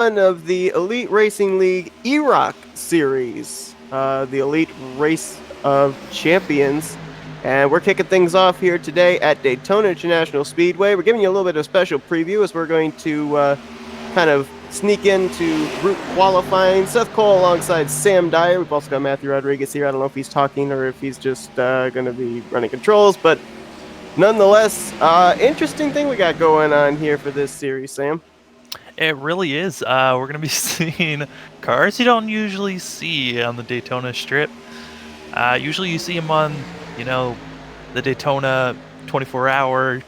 of the Elite Racing League EROC series, the Elite Race of Champions. And we're kicking things off here today at Daytona International Speedway. We're giving you a little bit of a special preview as we're going to kind of sneak into group qualifying. Seth Cole alongside Sam Dyer. We've also got Matthew Rodriguez here. I don't know if he's talking or if he's just going to be running controls, but nonetheless, interesting thing we got going on here for this series, Sam. It really is. We're going to be seeing cars you don't usually see on the Daytona Strip. Usually you see them on, the Daytona 24-hour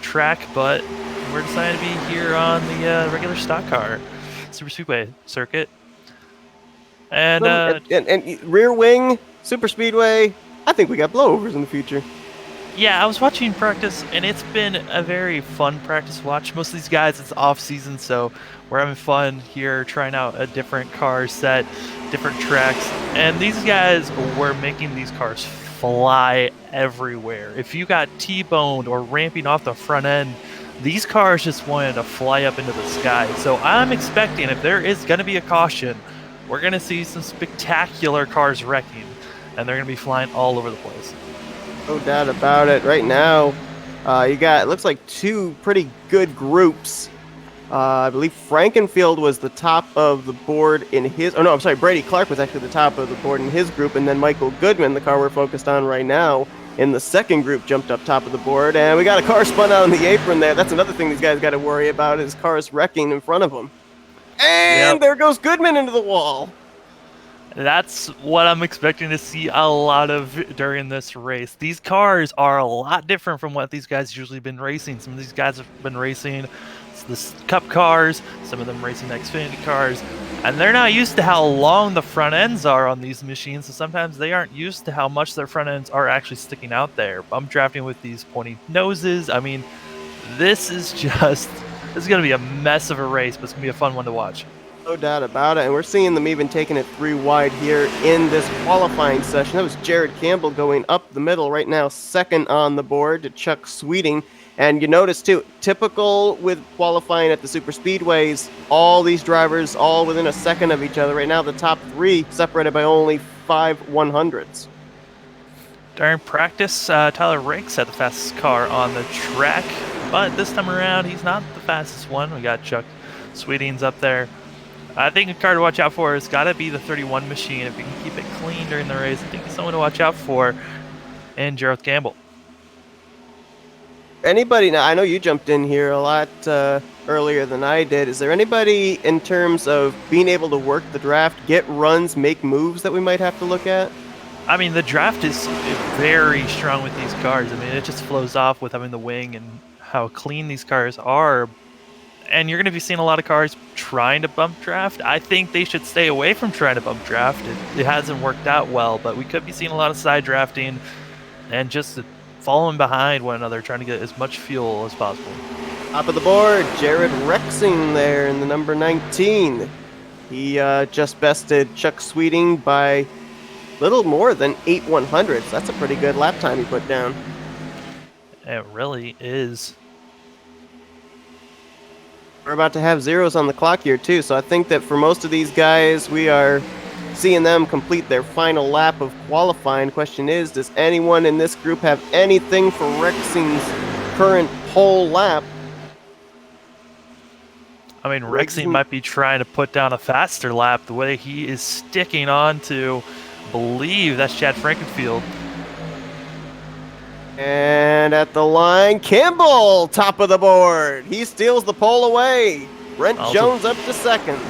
track, but we're deciding to be here on the regular stock car Super Speedway circuit. And rear wing, super speedway. I think we got blowovers in the future. yeah, I was watching practice, and it's been a very fun practice watch. Most of these guys, it's off season, so we're having fun here, trying out a different car set, different tracks. And these guys were making these cars fly everywhere. If you got T-boned or ramping off the front end, these cars just wanted to fly up into the sky. So I'm expecting, if there is going to be a caution, we're going to see some spectacular cars wrecking, and they're going to be flying all over the place. No doubt about it. Right now, you got, it looks like two pretty good groups. I believe Frankenfield was the top of the board in his, Brady Clark was actually the top of the board in his group, and then Michael Goodman, the car we're focused on right now, in the second group jumped up top of the board, and we got a car spun out on the apron there. That's another thing these guys got to worry about, is cars wrecking in front of them. And There goes Goodman into the wall. That's what I'm expecting to see a lot of during this race. These cars are a lot different from what these guys usually been racing. Some of these guys have been racing the Cup cars, some of them racing Xfinity cars, and they're not used to how long the front ends are on these machines, so sometimes they aren't used to how much their front ends are actually sticking out there. I'm drafting with these pointy noses. I mean, this is going to be a mess of a race, but it's going to be a fun one to watch. No doubt about it, and we're seeing them even taking it 3 wide here in this qualifying session. That was Jared Campbell going up the middle right now, second on the board to Chuck Sweeting. And you notice too, typical with qualifying at the super speedways, all these drivers all within a second of each other. Right now, the top 3 separated by only 5 100ths. During practice, Tyler Rakes had the fastest car on the track, but this time around, he's not the fastest one. We got Chuck Sweeting's up there. I think a car to watch out for has got to be the 31 machine. If you can keep it clean during the race, I think he's someone to watch out for. And Jareth Campbell. Anybody, now I know you jumped in here a lot earlier than I did. Is there anybody in terms of being able to work the draft, get runs, make moves that we might have to look at? I mean, the draft is very strong with these cars. I mean, it just flows off with having the wing and how clean these cars are. And you're going to be seeing a lot of cars trying to bump draft. I think they should stay away from trying to bump draft. It hasn't worked out well, but we could be seeing a lot of side drafting and just following behind one another, trying to get as much fuel as possible. Top of the board, Jared Rexing there in the number 19. He just bested Chuck Sweeting by little more than 8 100ths. That's a pretty good lap time he put down. It really is. We're about to have zeros on the clock here too, so I think that for most of these guys, we are seeing them complete their final lap of qualifying. Question is, does anyone in this group have anything for Rexing's current pole lap? I mean, Rexing might be trying to put down a faster lap the way he is sticking on to, believe that's Chad Frankenfield. And at the line, Campbell, top of the board. He steals the pole away. Brent Jones up to second.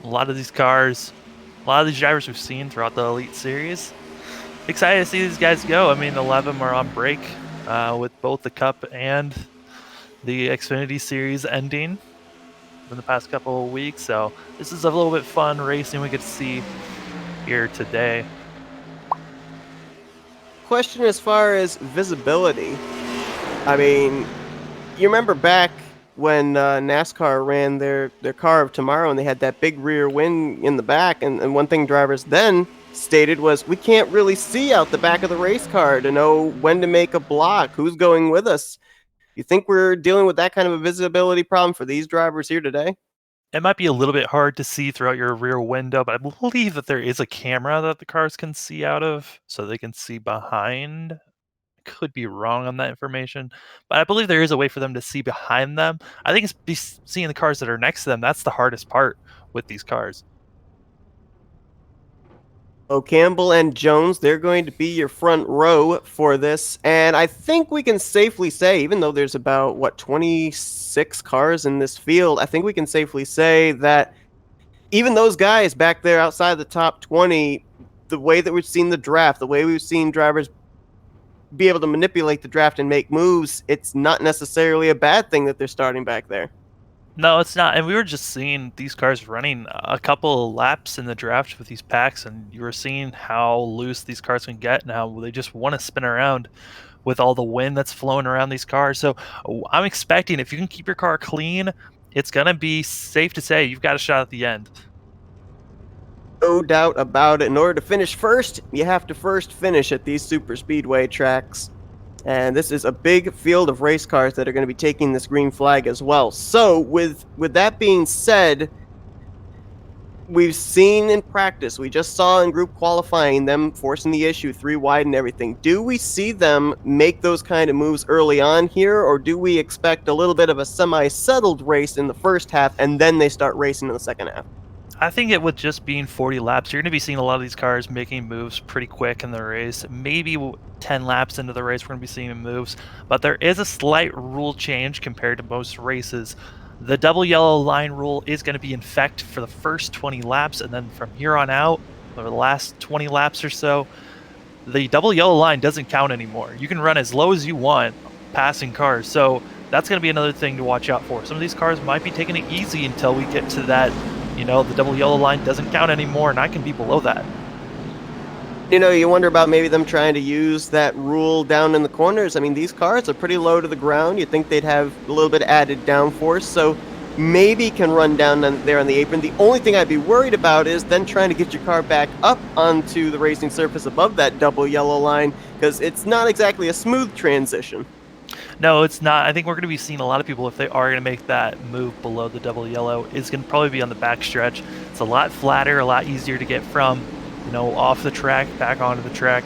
A lot of these cars, a lot of these drivers we've seen throughout the Elite Series. Excited to see these guys go. I mean, 11 are on break with both the Cup and the Xfinity Series ending in the past couple of weeks. So this is a little bit fun racing we get to see here today. Question as far as visibility. I mean, you remember back when NASCAR ran their car of tomorrow and they had that big rear wing in the back, and one thing drivers then stated was, we can't really see out the back of the race car to know when to make a block, who's going with us. You think we're dealing with that kind of a visibility problem for these drivers here today? It might be a little bit hard to see throughout your rear window, but I believe that there is a camera that the cars can see out of, so they can see behind. Could be wrong on that information, but I believe there is a way for them to see behind them. I think it's seeing the cars that are next to them. That's the hardest part with these cars. Oh, Campbell and Jones, they're going to be your front row for this. And I think we can safely say, even though there's about, 26 cars in this field, I think we can safely say that even those guys back there outside the top 20, the way that we've seen the draft, the way we've seen drivers be able to manipulate the draft and make moves, it's not necessarily a bad thing that they're starting back there. No, it's not. And we were just seeing these cars running a couple laps in the draft with these packs, and you were seeing how loose these cars can get and how they just want to spin around with all the wind that's flowing around these cars. So I'm expecting if you can keep your car clean, it's going to be safe to say you've got a shot at the end. No doubt about it. In order to finish first, you have to first finish at these super speedway tracks. And this is a big field of race cars that are going to be taking this green flag as well. So, with that being said, we've seen in practice, we just saw in group qualifying them forcing the issue 3 wide and everything. Do we see them make those kind of moves early on here, or do we expect a little bit of a semi-settled race in the first half and then they start racing in the second half? I think it with just being 40 laps, you're going to be seeing a lot of these cars making moves pretty quick in the race. Maybe 10 laps into the race, we're going to be seeing moves, but there is a slight rule change compared to most races. The double yellow line rule is going to be in effect for the first 20 laps, and then from here on out, for the last 20 laps or so, the double yellow line doesn't count anymore. You can run as low as you want passing cars, so that's going to be another thing to watch out for. Some of these cars might be taking it easy until we get to that, the double yellow line doesn't count anymore, and I can be below that. You wonder about maybe them trying to use that rule down in the corners. I mean, these cars are pretty low to the ground. You'd think they'd have a little bit added downforce, so maybe can run down there on the apron. The only thing I'd be worried about is then trying to get your car back up onto the racing surface above that double yellow line, because it's not exactly a smooth transition. No, it's not. I think we're going to be seeing a lot of people, if they are going to make that move below the double yellow, is going to probably be on the back stretch. It's a lot flatter, a lot easier to get from, off the track, back onto the track.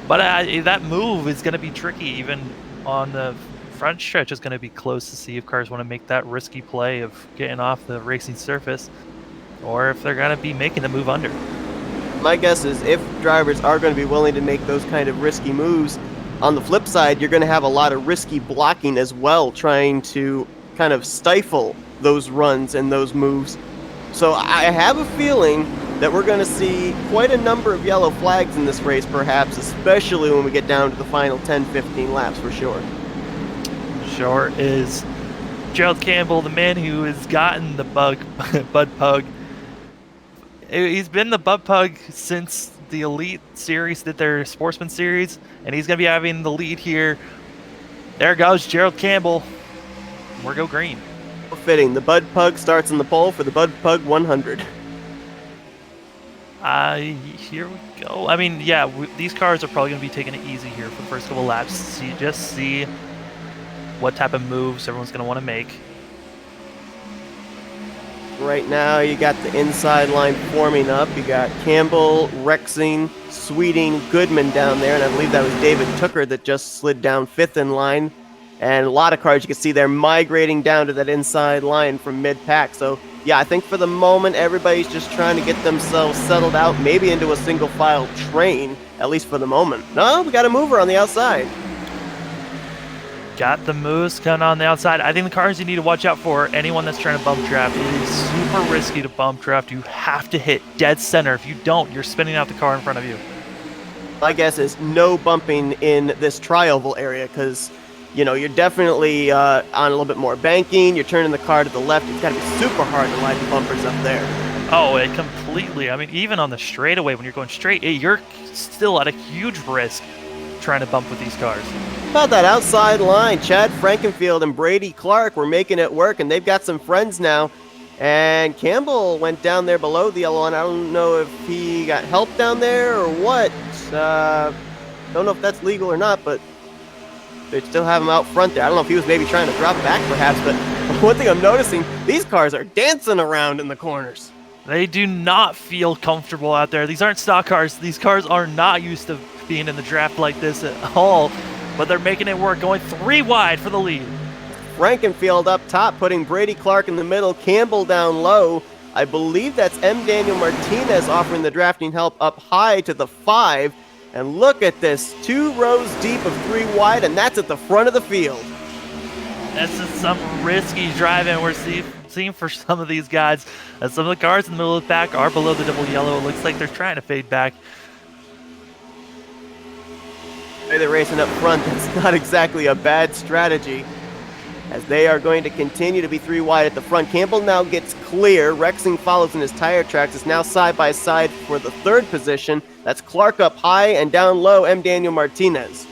But that move is going to be tricky. Even on the front stretch, is going to be close to see if cars want to make that risky play of getting off the racing surface, or if they're going to be making the move under. My guess is if drivers are going to be willing to make those kind of risky moves, on the flip side, you're going to have a lot of risky blocking as well, trying to kind of stifle those runs and those moves. So I have a feeling that we're going to see quite a number of yellow flags in this race, perhaps, especially when we get down to the final 10-15 laps for sure. Sure is. Gerald Campbell, the man who has gotten the Bud Pug. He's been the Bud Pug since the Elite Series did their Sportsman Series, and he's going to be having the lead here. There goes Gerald Campbell. We're go green. Fitting. The Bud Pug starts in the pole for the Bud Pug 100. Here we go. I mean, yeah, these cars are probably going to be taking it easy here for the first couple laps. See what type of moves everyone's going to want to make. Right now, you got the inside line forming up. You got Campbell, Rexing, Sweeting, Goodman down there, and I believe that was David Tooker that just slid down 5th in line. And a lot of cars you can see they're migrating down to that inside line from mid-pack. So, yeah, I think for the moment, everybody's just trying to get themselves settled out, maybe into a single-file train, at least for the moment. No, we got a mover on the outside. Got the moves coming on the outside. I think the cars you need to watch out for, anyone that's trying to bump draft, it is super risky to bump draft. You have to hit dead center. If you don't, you're spinning out the car in front of you. My guess is no bumping in this tri-oval area because, you're definitely on a little bit more banking. You're turning the car to the left. It's got to be super hard to line the bumpers up there. Oh, it completely. I mean, even on the straightaway, when you're going straight, you're still at a huge risk trying to bump with these cars. About that outside line, Chad Frankenfield and Brady Clark were making it work, and they've got some friends now. And Campbell went down there below the yellow line. I don't know if he got help down there or what. Don't know if that's legal or not, but They still have him out front there. I don't know if he was maybe trying to drop back perhaps, but one thing I'm noticing, these cars are dancing around in the corners. They do not feel comfortable out there. These aren't stock cars. These cars are not used to being in the draft like this at all, but they're making it work, going 3 wide for the lead. Frankenfield up top, putting Brady Clark in the middle, Campbell down low. I believe that's M. Daniel Martinez offering the drafting help up high to the 5. And look at this, 2 rows deep of 3 wide, and that's at the front of the field. That's just some risky driving we're seeing for some of these guys. As some of the cars in the middle of the pack are below the double yellow. It looks like they're trying to fade back. They're racing up front. That's not exactly a bad strategy, as they are going to continue to be 3 wide at the front. Campbell now gets clear. Rexing follows in his tire tracks. It's now side by side for the 3rd position. That's Clark up high, and down low, M. Daniel Martinez.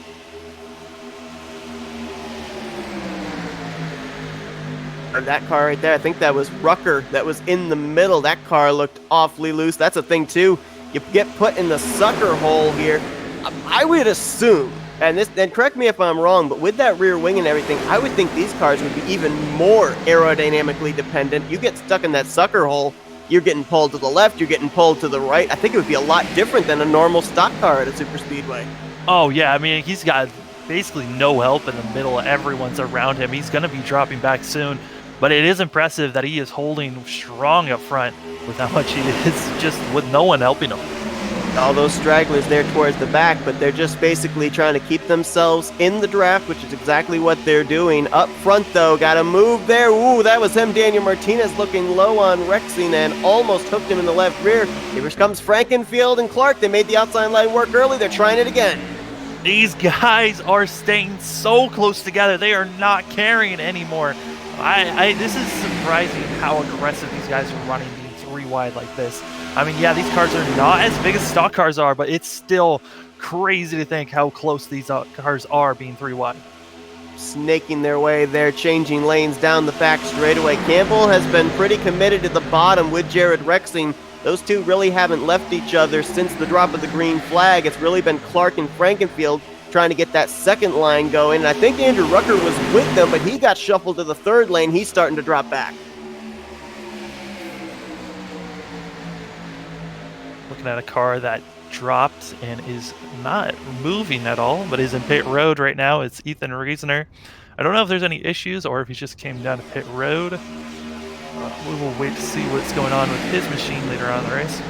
And that car right there, I think that was Rucker that was in the middle. That car looked awfully loose. That's a thing too. You get put in the sucker hole here. I would assume, and correct me if I'm wrong, but with that rear wing and everything, I would think these cars would be even more aerodynamically dependent. You get stuck in that sucker hole, you're getting pulled to the left, you're getting pulled to the right. I think it would be a lot different than a normal stock car at a super speedway. Oh yeah, I mean, he's got basically no help in the middle. Everyone's around him. He's going to be dropping back soon, but it is impressive that he is holding strong up front with how much he is, just with no one helping him. All those stragglers there towards the back, but they're just basically trying to keep themselves in the draft, which is exactly what they're doing. Up front, though, got to move there. Ooh, that was him, Daniel Martinez, looking low on Rexing and almost hooked him in the left rear. Here comes Frankenfield and Clark. They made the outside line work early. They're trying it again. These guys are staying so close together. They are not carrying anymore. This is surprising how aggressive these guys are running, being 3 wide like this. I mean, yeah, these cars are not as big as stock cars are, but it's still crazy to think how close these cars are being 3 wide. Snaking their way there, changing lanes down the back straightaway. Campbell has been pretty committed to the bottom with Jared Rexing. Those two really haven't left each other since the drop of the green flag. It's really been Clark and Frankenfield trying to get that second line going. And I think Andrew Rucker was with them, but he got shuffled to the 3rd lane. He's starting to drop back. Looking at a car that dropped and is not moving at all, but is in pit road right now. It's Ethan Reasoner. I don't know if there's any issues or if he just came down to pit road. We will wait to see what's going on with his machine later on in the race.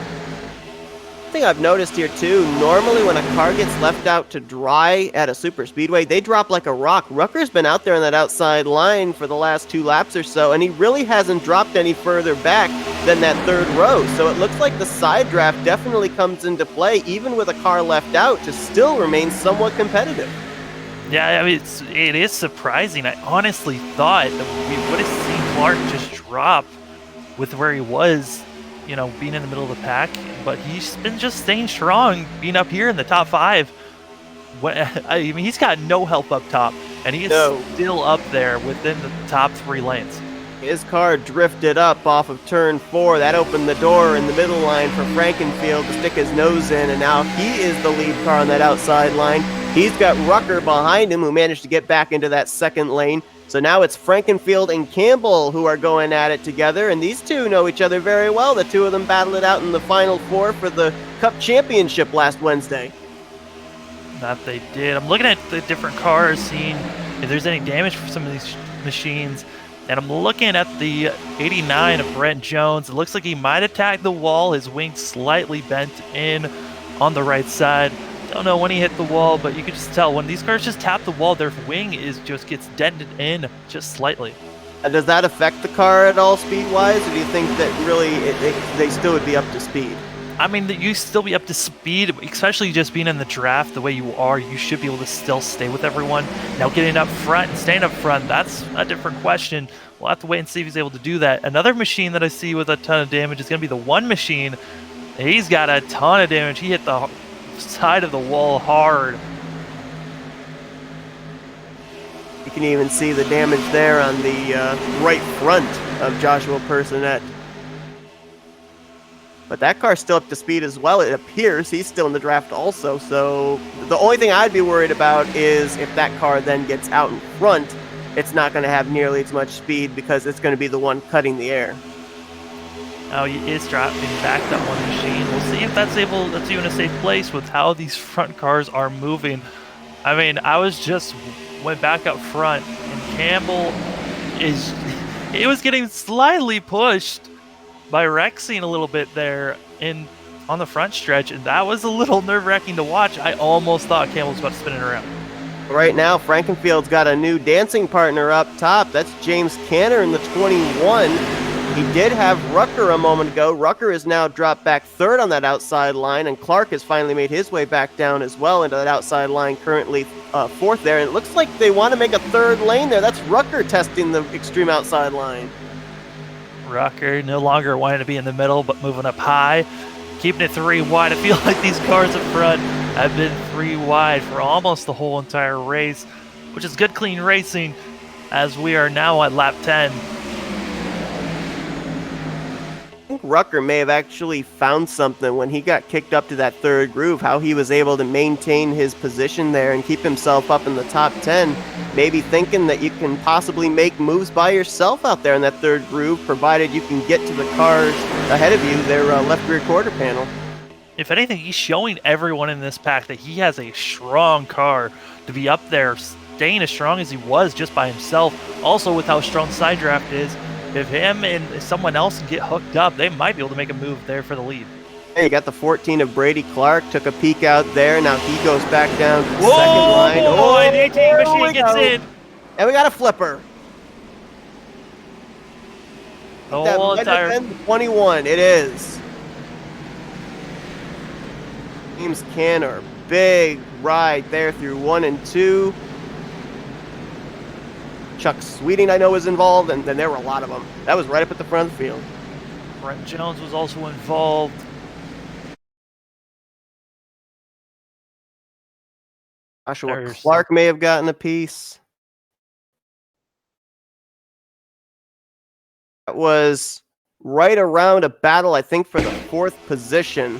Thing I've noticed here too, normally when a car gets left out to dry at a super speedway, they drop like a rock. Rucker's been out there on that outside line for the last 2 laps or so, and he really hasn't dropped any further back than that 3rd row. So it looks like the side draft definitely comes into play, even with a car left out, to still remain somewhat competitive. Yeah, I mean, it is surprising. I honestly thought that we would have seen Clark just drop with where he was, you know, being in the middle of the pack, but he's been just staying strong, being up here in the top 5. I mean, he's got no help up top, and he is still up there within the top 3 lanes. His car drifted up off of turn 4. That opened the door in the middle line for Frankenfield to stick his nose in, and now he is the lead car on that outside line. He's got Rucker behind him, who managed to get back into that 2nd lane. So now it's Frankenfield and Campbell who are going at it together, and these two know each other very well. The two of them battled it out in the Final Four for the Cup Championship last Wednesday. That they did. I'm looking at the different cars, seeing if there's any damage for some of these machines, and I'm looking at the 89 of Brent Jones. It looks like he might have tagged the wall. His wing slightly bent in on the right side. Don't know when he hit the wall, but you can just tell when these cars just tap the wall, their wing just gets dented in just slightly. Does that affect the car at all speed-wise, or do you think that really they still would be up to speed? I mean, you still be up to speed, especially just being in the draft the way you are. You should be able to still stay with everyone. Now getting up front and staying up front, that's a different question. We'll have to wait and see if he's able to do that. Another machine that I see with a ton of damage is going to be the one machine. He's got a ton of damage. He hit the side of the wall hard. You can even see the damage there on the right front of Joshua Personette. But that car's still up to speed as well. It appears he's still in the draft also. So the only thing I'd be worried about is if that car then gets out in front, it's not going to have nearly as much speed because it's going to be the one cutting the air. Now he is dropping back that one machine. We'll see if that's even a safe place with how these front cars are moving. I mean, went back up front, and Campbell it was getting slightly pushed by Rexing a little bit there on the front stretch, and that was a little nerve-wracking to watch. I almost thought Campbell was about to spin it around. Right now, Frankenfield's got a new dancing partner up top. That's James Canner in the 21. He did have Rucker a moment ago. Rucker is now dropped back third on that outside line, and Clark has finally made his way back down as well into that outside line, currently fourth there. And it looks like they want to make a third lane there. That's Rucker testing the extreme outside line. Rucker no longer wanting to be in the middle, but moving up high, keeping it 3 wide. I feel like these cars up front have been 3 wide for almost the whole entire race, which is good, clean racing, as we are now at lap 10. I think Rucker may have actually found something when he got kicked up to that third groove, how he was able to maintain his position there and keep himself up in the top 10, maybe thinking that you can possibly make moves by yourself out there in that third groove, provided you can get to the cars ahead of you, their left rear quarter panel. If anything, he's showing everyone in this pack that he has a strong car to be up there, staying as strong as he was just by himself. Also, with how strong side draft is, if him and someone else can get hooked up, they might be able to make a move there for the lead. Hey, you got the 14 of Brady Clark, took a peek out there. Now he goes back down to the second line. Boy, the 18 machine gets in. And we got a flipper. The That whole might have entire... been 21. It is. James Canner, big ride there through 1 and 2. Chuck Sweeting, I know, was involved, and then there were a lot of them. That was right up at the front of the field. Brent Jones was also involved. Joshua Clark may have gotten a piece. That was right around a battle, I think, for the 4th position.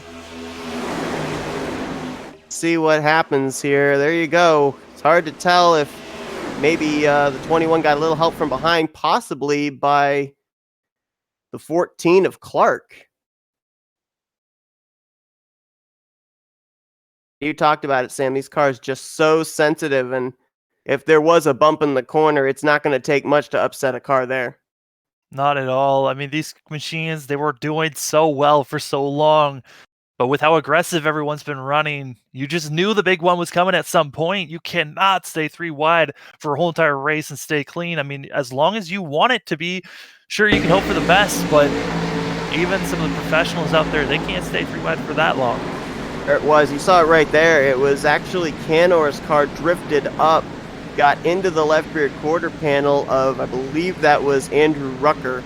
See what happens here. There you go. It's hard to tell if maybe the 21 got a little help from behind, possibly by the 14 of Clark. You talked about it, Sam. These cars just so sensitive, and if there was a bump in the corner, it's not going to take much to upset a car there. Not at all. I mean, these machines, they were doing so well for so long. But with how aggressive everyone's been running, you just knew the big one was coming at some point. You cannot stay 3 wide for a whole entire race and stay clean. I mean, as long as you want it to be, sure, you can hope for the best, but even some of the professionals out there, they can't stay 3 wide for that long. There it was. You saw it right there. It was actually Canor's car drifted up, got into the left rear quarter panel of, I believe that was Andrew Rucker.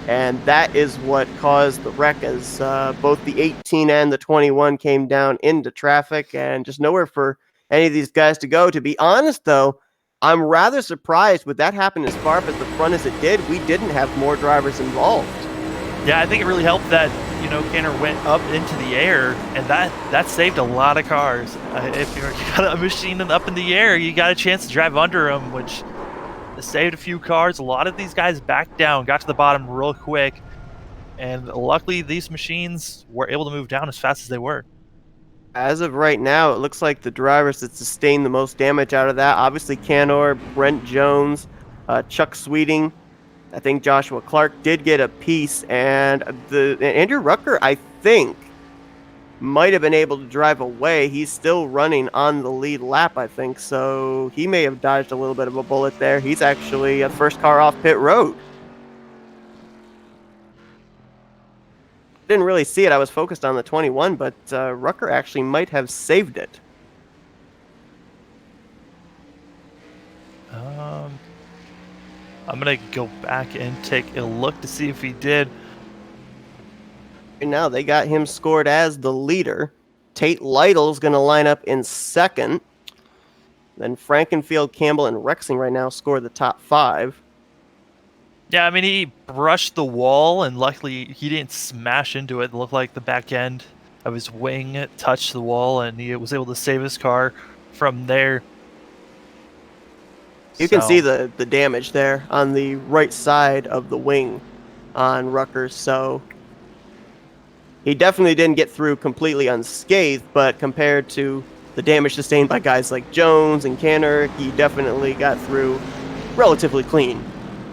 And that is what caused the wreck, as both the 18 and the 21 came down into traffic and just nowhere for any of these guys to go. To be honest, though, I'm rather surprised with that happening as far up at the front as it did. We didn't have more drivers involved. Yeah, I think it really helped that, Canner went up into the air, and that saved a lot of cars. If you got a machine up in the air, you got a chance to drive under them, which saved a few cars. A lot of these guys backed down, got to the bottom real quick, and luckily these machines were able to move down as fast as they were. As of right now, it looks like the drivers that sustained the most damage out of that, obviously Canor, Brent Jones, Chuck Sweeting. I think Joshua Clark did get a piece, and Andrew Rucker, I think, might have been able to drive away. He's still running on the lead lap, I think, so he may have dodged a little bit of a bullet there. He's actually a first car off pit road. Didn't really see it. I was focused on the 21, but Rucker actually might have saved it. I'm going to go back and take a look to see if he did. Right now, they got him scored as the leader. Tate Lytle's going to line up in second. Then Frankenfield, Campbell, and Rexing right now score the top 5. Yeah, I mean, he brushed the wall, and luckily he didn't smash into it. It looked like the back end of his wing touched the wall, and he was able to save his car from there. You can see So, the damage there on the right side of the wing on Rutgers. So he definitely didn't get through completely unscathed, but compared to the damage sustained by guys like Jones and Canner, he definitely got through relatively clean.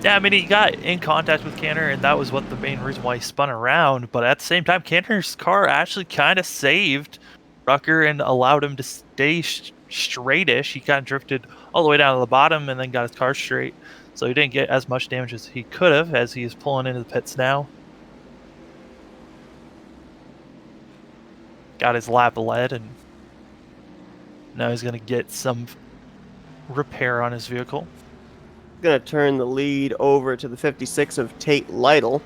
yeah, I mean, he got in contact with Canner, and that was what the main reason why he spun around. But at the same time, Canner's car actually kind of saved Rucker and allowed him to stay straightish. He kind of drifted all the way down to the bottom and then got his car straight. So he didn't get as much damage as he could have as he is pulling into the pits now. Got his lap lead, and now he's going to get some repair on his vehicle. Going to turn the lead over to the 56 of Tate Lytle.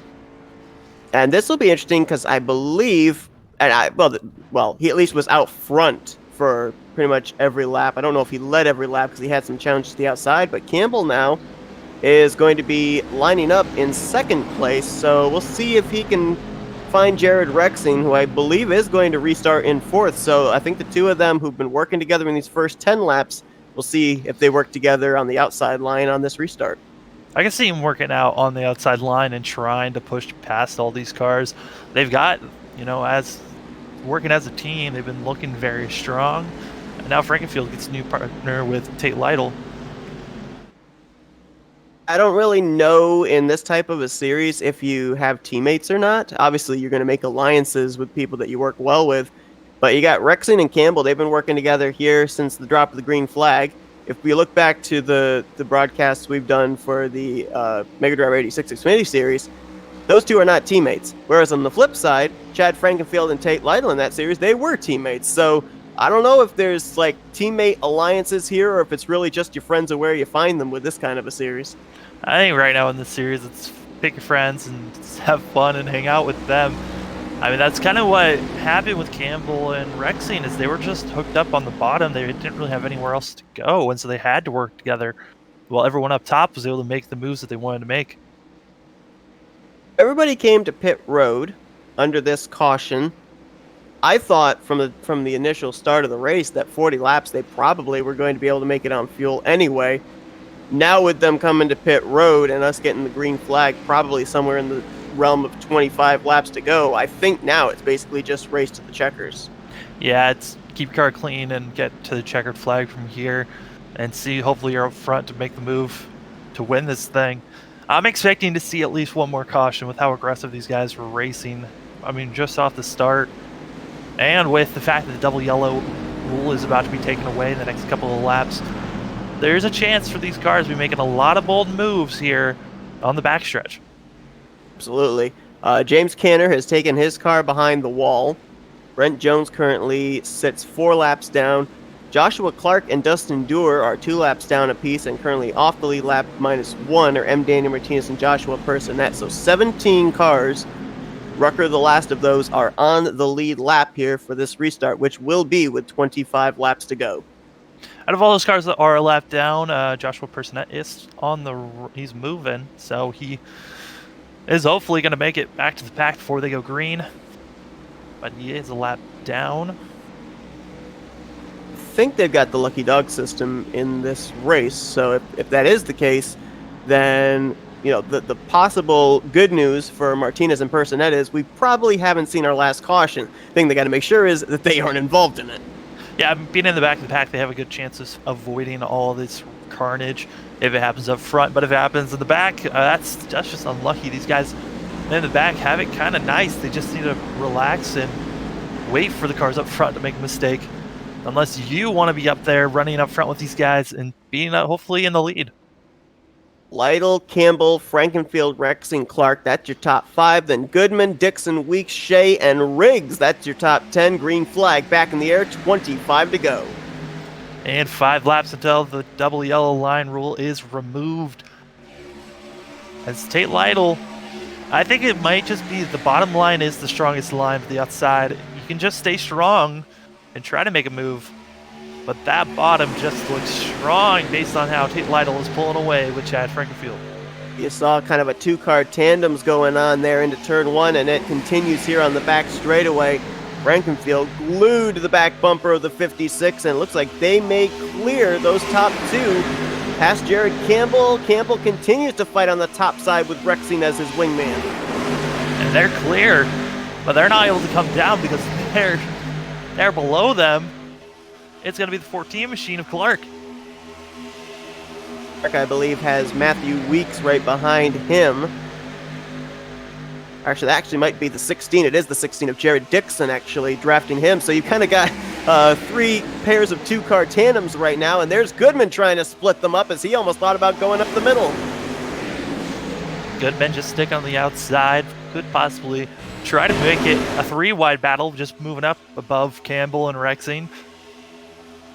And this will be interesting because I believe, he at least was out front for pretty much every lap. I don't know if he led every lap because he had some challenges to the outside, but Campbell now is going to be lining up in second place. So we'll see if he can find Jared Rexing, who I believe is going to restart in fourth. So I think the two of them who've been working together in these first 10 laps, we'll see if they work together on the outside line on this restart. I can see him working out on the outside line and trying to push past all these cars. They've got, as working as a team, they've been looking very strong. And now Frankenfield gets a new partner with Tate Lytle. I don't really know in this type of a series if you have teammates or not. Obviously, you're going to make alliances with people that you work well with. But you got Rexing and Campbell. They've been working together here since the drop of the green flag. If we look back to the broadcasts we've done for the Mega Drive 86 Xfinity series, those two are not teammates. Whereas on the flip side, Chad Frankenfield and Tate Lytle in that series, they were teammates. So I don't know if there's like teammate alliances here or if it's really just your friends or where you find them with this kind of a series. I think right now in this series, it's pick your friends and just have fun and hang out with them. I mean, that's kind of what happened with Campbell and Rexing, is they were just hooked up on the bottom. They didn't really have anywhere else to go, and so they had to work together while everyone up top was able to make the moves that they wanted to make. Everybody came to pit road under this caution. I thought from the initial start of the race that 40 laps they probably were going to be able to make it on fuel anyway. Now with them coming to pit road and us getting the green flag probably somewhere in the realm of 25 laps to go, I think now it's basically just race to the checkers. Yeah, it's keep your car clean and get to the checkered flag from here and see, hopefully you're up front to make the move to win this thing. I'm expecting to see at least one more caution with how aggressive these guys were racing. I mean, just off the start, and with the fact that the double yellow rule is about to be taken away in the next couple of laps, there's a chance for these cars to be making a lot of bold moves here on the backstretch. Absolutely. James Canner has taken his car behind the wall. Brent Jones currently sits 4 laps down. Joshua Clark and Dustin Dewar are 2 laps down apiece and currently off the lead lap -1 are M. Daniel Martinez and Joshua Personette. So 17 cars. Rucker, the last of those, are on the lead lap here for this restart, which will be with 25 laps to go. Out of all those cars that are a lap down, Joshua Personette is he's moving, so he is hopefully going to make it back to the pack before they go green. But he is a lap down. I think they've got the lucky dog system in this race, so if that is the case, then the possible good news for Martinez and Personette is we probably haven't seen our last caution. The thing they got to make sure is that they aren't involved in it. Yeah, being in the back of the pack, they have a good chance of avoiding all this carnage if it happens up front. But if it happens in the back, that's just unlucky. These guys in the back have it kind of nice. They just need to relax and wait for the cars up front to make a mistake. Unless you want to be up there running up front with these guys and being hopefully in the lead. Lytle, Campbell, Frankenfield, Rexing, Clark, that's your top 5. Then Goodman, Dixon, Weeks, Shea, and Riggs, that's your top 10. Green flag back in the air, 25 to go. And 5 laps until the double yellow line rule is removed. As Tate Lytle, I think it might just be the bottom line is the strongest line to the outside. You can just stay strong and try to make a move. But that bottom just looks strong based on how Tate Lytle is pulling away with Chad Frankenfield. You saw kind of a two-car tandems going on there into turn one, and it continues here on the back straightaway. Frankenfield glued to the back bumper of the 56, and it looks like they may clear those top two past Jared Campbell. Campbell continues to fight on the top side with Rexing as his wingman. And they're clear, but they're not able to come down because they're below them. It's going to be the 14 machine of Clark. Clark, I believe, has Matthew Weeks right behind him. Actually, that actually might be the 16. It is the 16 of Jared Dixon, actually, drafting him. So you kind of got three pairs of two-car tandems right now, and there's Goodman trying to split them up as he almost thought about going up the middle. Goodman just stick on the outside. Could possibly try to make it a three-wide battle, just moving up above Campbell and Rexing.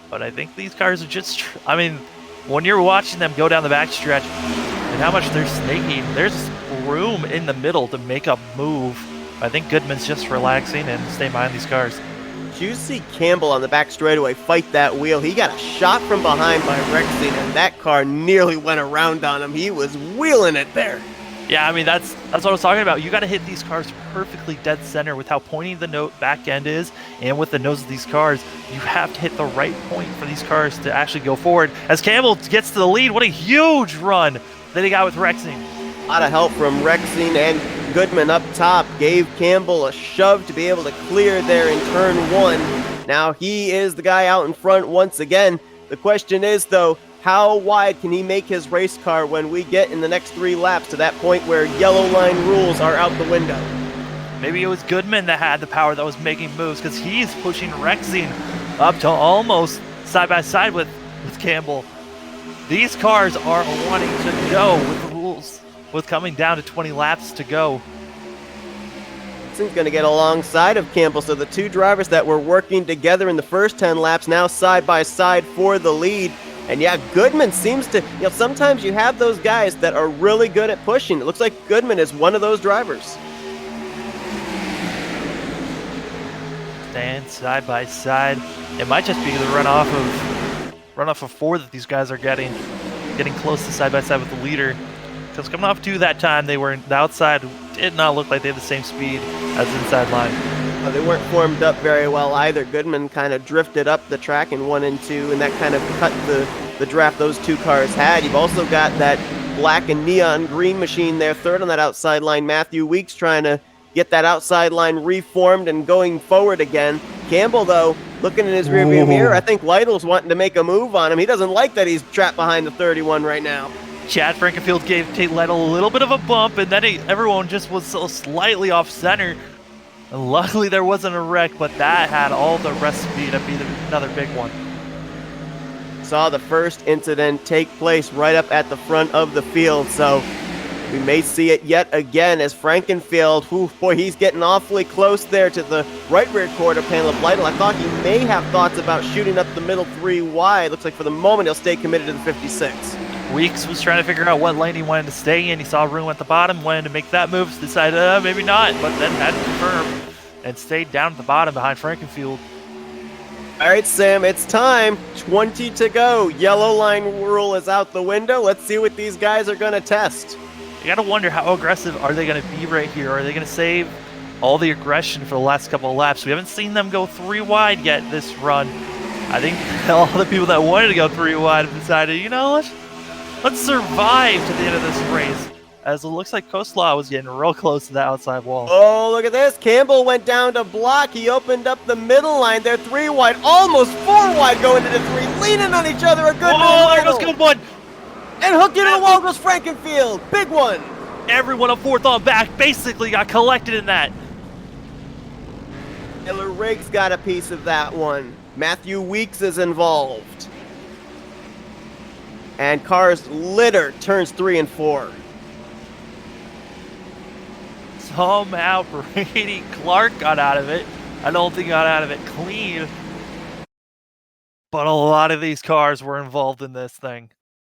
But I think these cars are just, I mean, when you're watching them go down the backstretch and how much they're snaking, there's room in the middle to make a move. I think Goodman's just relaxing and staying behind these cars. Did you see Campbell on the back straightaway fight that wheel? He got a shot from behind by Rexing, and that car nearly went around on him. He was wheeling it there. Yeah, I mean, that's what I was talking about. You got to hit these cars perfectly dead center with how pointy the back end is, and with the nose of these cars, you have to hit the right point for these cars to actually go forward. As Campbell gets to the lead, what a huge run that he got with Rexing. A lot of help from Rexing, and Goodman up top gave Campbell a shove to be able to clear there in turn one. Now he is the guy out in front once again. The question is, though, how wide can he make his race car when we get in the next 3 laps to that point where yellow line rules are out the window? Maybe it was Goodman that had the power that was making moves, because he's pushing Rexing up to almost side by side with Campbell. These cars are wanting to go with the rules, with coming down to 20 laps to go. Rexing's going to get alongside of Campbell, so the two drivers that were working together in the first 10 laps now side by side for the lead. And yeah, Goodman seems to, sometimes you have those guys that are really good at pushing. It looks like Goodman is one of those drivers. Stand side by side. It might just be the runoff of 4 that these guys are getting close to side by side with the leader. Because coming off 2 that time, they were the outside did not look like they had the same speed as the inside line. They weren't formed up very well either. Goodman kind of drifted up the track in 1 and 2, and that kind of cut the draft those two cars had. You've also got that black and neon green machine there, third on that outside line. Matthew Weeks trying to get that outside line reformed and going forward again. Campbell, though, looking in his rearview mirror, I think Lytle's wanting to make a move on him. He doesn't like that he's trapped behind the 31 right now. Chad Frankenfield gave Tate Lytle a little bit of a bump, and then everyone just was so slightly off center. And luckily there wasn't a wreck, but that had all the recipe to be another big one. Saw the first incident take place right up at the front of the field, so we may see it yet again as Frankenfield, he's getting awfully close there to the right rear quarter panel of Lytle. I thought he may have thoughts about shooting up the middle 3 wide. Looks like for the moment he'll stay committed to the 56. Weeks was trying to figure out what lane he wanted to stay in. He saw room at the bottom, wanted to make that move, decided maybe not, but then had to confirm and stayed down at the bottom behind Frankenfield. All right, Sam, it's time. 20 to go. Yellow line rule is out the window. Let's see what these guys are going to test. You got to wonder how aggressive are they going to be right here? Are they going to save all the aggression for the last couple of laps? We haven't seen them go 3 wide yet this run. I think all the people that wanted to go 3 wide have decided, let's survive to the end of this race. As it looks like Coastlaw was getting real close to that outside wall. Oh, look at this. Campbell went down to block. He opened up the middle line there, 3 wide, almost 4 wide going into 3, leaning on each other. A good one. Oh, there goes good one. And hooked into the wall goes Frankenfield. Big one. Everyone on 4th on back basically got collected in that. Taylor Riggs got a piece of that one. Matthew Weeks is involved. And cars litter turns 3 and 4. Somehow Brady Clark got out of it. I don't think he got out of it clean. But a lot of these cars were involved in this thing.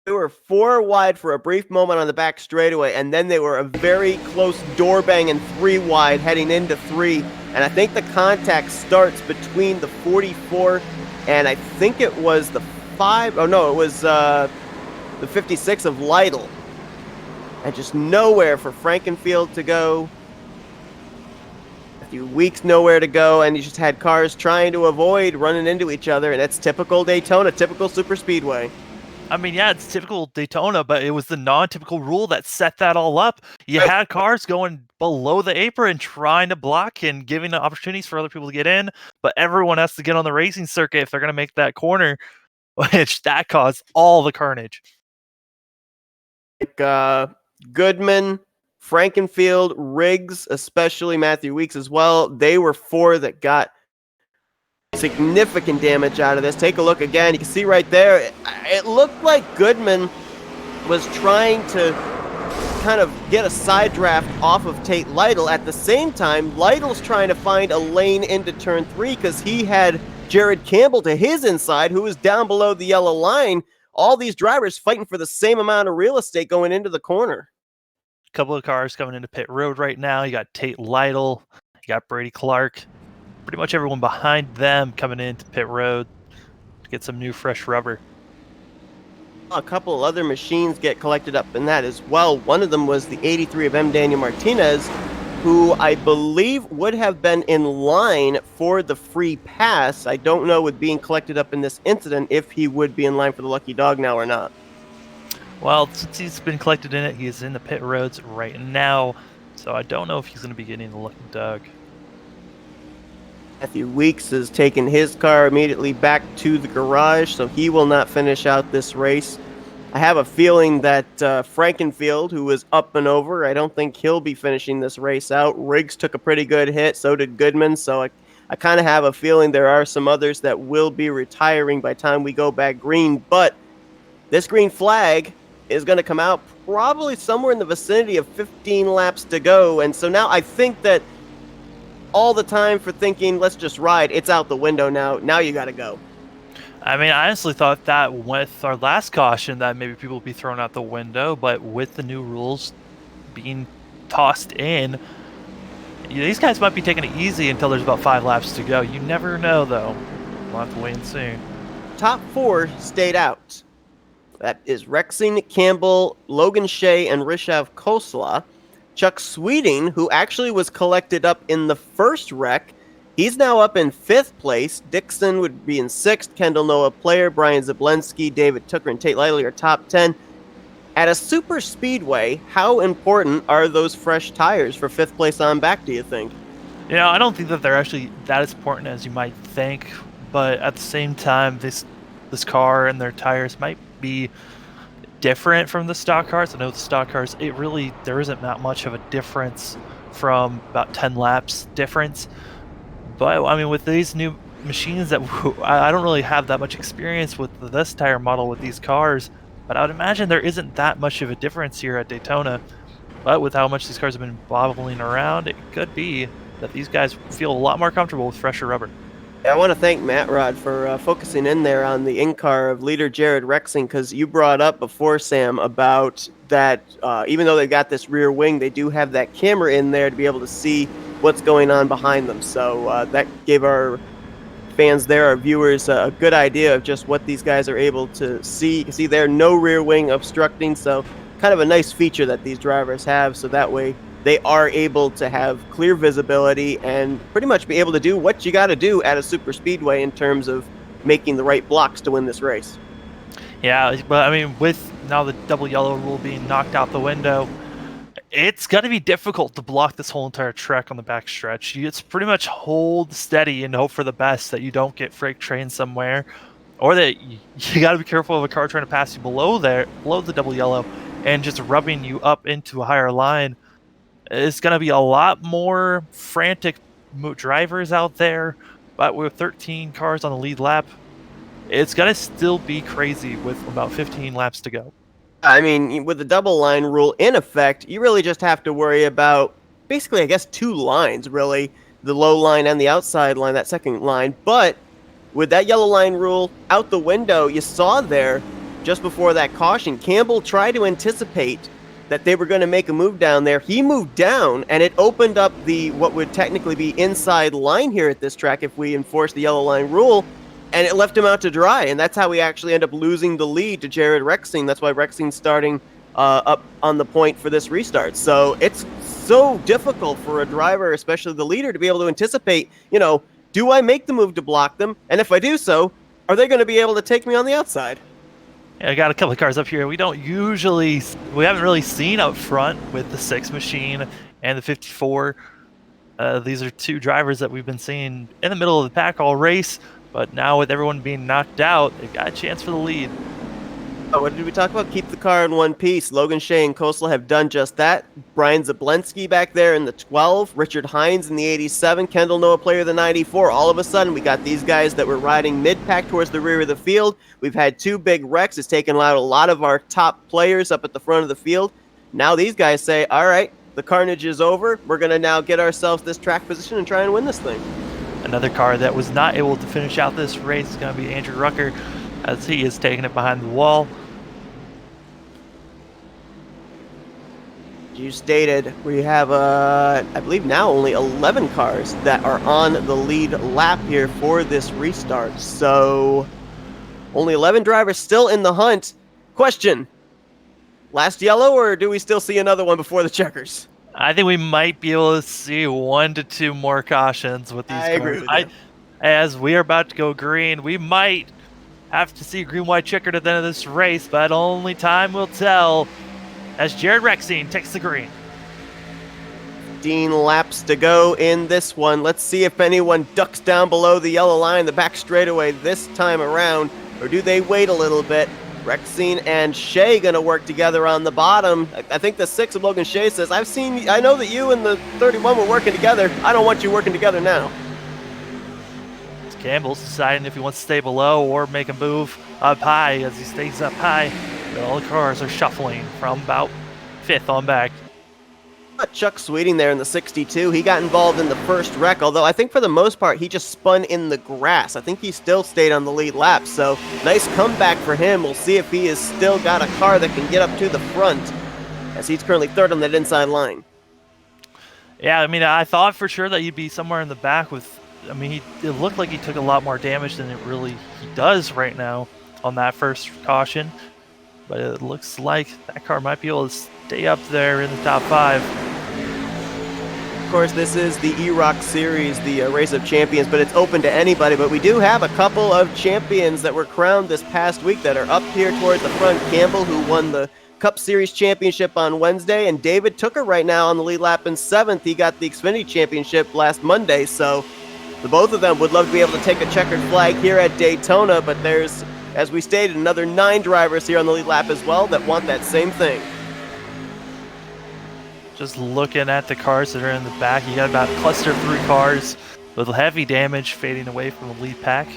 They were 4 wide for a brief moment on the back straightaway, and then they were a very close door bang and 3 wide heading into 3. And I think the contact starts between the 44 and I think it was the 5. Oh no, it was the 56 of Lytle. and just nowhere for Frankenfield to go. A few weeks nowhere to go, and you just had cars trying to avoid running into each other, and that's typical Daytona, typical super speedway. I mean, yeah, it's typical Daytona, but it was the non-typical rule that set that all up. You had cars going below the apron trying to block and giving the opportunities for other people to get in, but everyone has to get on the racing circuit if they're going to make that corner, which that caused all the carnage. Like Goodman, Frankenfield, Riggs, especially Matthew Weeks as well, they were four that got significant damage out of this. Take a look again. You can see right there, it looked like Goodman was trying to kind of get a side draft off of Tate Lytle. At the same time, Lytle's trying to find a lane into turn 3 because he had Jared Campbell to his inside, who was down below the yellow line. All these drivers fighting for the same amount of real estate going into the corner. A couple of cars coming into pit road right now. You got Tate Lytle, you got Brady Clark. Pretty much everyone behind them coming into pit road to get some new fresh rubber. A couple of other machines get collected up in that as well. One of them was the 83 of M. Daniel Martinez, who I believe would have been in line for the free pass. I don't know with being collected up in this incident if he would be in line for the lucky dog now or not. Well, since he's been collected in it, he is in the pit roads right now, so I don't know if he's going to be getting the lucky dog. Matthew Weeks has taken his car immediately back to the garage, so he will not finish out this race. I have a feeling that Frankenfield, who was up and over, I don't think he'll be finishing this race out. Riggs took a pretty good hit, so did Goodman, so I kind of have a feeling there are some others that will be retiring by the time we go back green, but this green flag is going to come out probably somewhere in the vicinity of 15 laps to go, and so now I think that all the time for thinking, let's just ride, it's out the window now. Now you got to go. I mean, I honestly thought that with our last caution that maybe people would be thrown out the window, but with the new rules being tossed in, these guys might be taking it easy until there's about 5 laps to go. You never know, though. We'll have to wait and see. Top 4 stayed out. That is Rexing, Campbell, Logan Shea, and Rishav Khosla. Chuck Sweeting, who actually was collected up in the first wreck, he's now up in 5th place. Dixon would be in 6th. Kendall Noah Player, Brian Zablensky, David Tucker, and Tate Lytle are top 10. At a super speedway, how important are those fresh tires for 5th place on back, do you think? You know, I don't think that they're actually that as important as you might think, but at the same time, this car and their tires might be different from the stock cars. I know the stock cars, there isn't that much of a difference from about 10 laps difference. But I mean, with these new machines that I don't really have that much experience with this tire model with these cars, but I would imagine there isn't that much of a difference here at Daytona. But with how much these cars have been bobbling around, it could be that these guys feel a lot more comfortable with fresher rubber. I want to thank Matt Rod for focusing in there on the in-car of leader Jared Rexing, because you brought up before, Sam, about that even though they've got this rear wing, they do have that camera in there to be able to see what's going on behind them. So that gave our fans there, our viewers, a good idea of just what these guys are able to see. You can see there, no rear wing obstructing, so kind of a nice feature that these drivers have, so that way they are able to have clear visibility and pretty much be able to do what you got to do at a super speedway in terms of making the right blocks to win this race. Yeah, but I mean, with now the double yellow rule being knocked out the window, it's going to be difficult to block this whole entire track on the back stretch. It's pretty much hold steady and hope for the best that you don't get freight trained somewhere, or that you got to be careful of a car trying to pass you below the double yellow and just rubbing you up into a higher line. It's going to be a lot more frantic drivers out there, but with 13 cars on the lead lap, it's going to still be crazy with about 15 laps to go. I mean, with the double line rule in effect, you really just have to worry about basically, I guess, 2 lines, really. The low line and the outside line, that second line. But with that yellow line rule out the window, you saw there, just before that caution, Campbell tried to anticipate that they were going to make a move down there. He moved down, and it opened up the what would technically be inside line here at this track if we enforce the yellow line rule, and it left him out to dry, and that's how we actually end up losing the lead to Jared Rexing. That's why Rexing's starting up on the point for this restart. So it's so difficult for a driver, especially the leader, to be able to anticipate, do I make the move to block them? And if I do so, are they going to be able to take me on the outside? Yeah, I got a couple of cars up here. We haven't really seen up front with the 6 machine and the 54. These are 2 drivers that we've been seeing in the middle of the pack all race, but now with everyone being knocked out, they've got a chance for the lead. Oh, what did we talk about? Keep the car in one piece. Logan Shea and Coastal have done just that. Brian Zablensky back there in the 12. Richard Hines in the 87. Kendall Noah Player the 94. All of a sudden, we got these guys that were riding mid-pack towards the rear of the field. We've had 2 big wrecks. It's taken out a lot of our top players up at the front of the field. Now these guys say, all right, the carnage is over. We're going to now get ourselves this track position and try and win this thing. Another car that was not able to finish out this race is going to be Andrew Rucker, as he is taking it behind the wall. You stated we have, I believe now only 11 cars that are on the lead lap here for this restart. So only 11 drivers still in the hunt. Question, last yellow, or do we still see another one before the checkers? I think we might be able to see 1 to 2 more cautions with these cars. Agree with you. As we are about to go green, we might have to see green-white checkered at the end of this race, but only time will tell as Jared Rexine takes the green. 15 laps to go in this one. Let's see if anyone ducks down below the yellow line, the back straightaway this time around, or do they wait a little bit? Rexine and Shea going to work together on the bottom. I think the 6 of Logan Shea says, I know that you and the 31 were working together. I don't want you working together now. Campbell's deciding if he wants to stay below or make a move up high. As he stays up high, but all the cars are shuffling from about 5th on back. Chuck Sweeting there in the 62. He got involved in the first wreck, although I think for the most part he just spun in the grass. I think he still stayed on the lead lap, so nice comeback for him. We'll see if he has still got a car that can get up to the front, as he's currently 3rd on that inside line. Yeah, I mean, I thought for sure that he'd be somewhere in the back with, it looked like he took a lot more damage than he does right now on that first caution, but it looks like that car might be able to stay up there in the top 5. Of course, this is the EROC series, the Race of Champions, but it's open to anybody. But we do have a couple of champions that were crowned this past week that are up here towards the front. Campbell, who won the Cup Series Championship on Wednesday, and David Tooker right now on the lead lap in 7th. He got the Xfinity Championship last Monday, so the both of them would love to be able to take a checkered flag here at Daytona, but there's, as we stated, another 9 drivers here on the lead lap as well that want that same thing. Just looking at the cars that are in the back, you got about cluster of 3 cars with heavy damage fading away from the lead pack.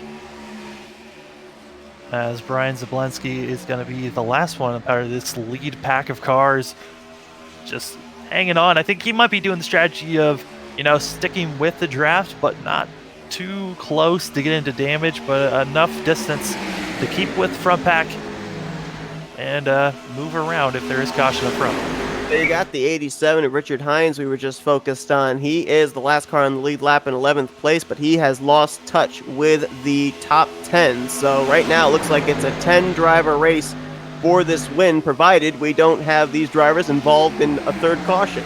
As Brian Zablensky is going to be the last one out of this lead pack of cars, just hanging on. I think he might be doing the strategy of, sticking with the draft, but not too close to get into damage, but enough distance to keep with front pack and move around if there is caution up front. You got the 87 of Richard Hines we were just focused on. He is the last car on the lead lap in 11th place, but he has lost touch with the top 10. So right now it looks like it's a 10-driver race for this win, provided we don't have these drivers involved in a 3rd caution.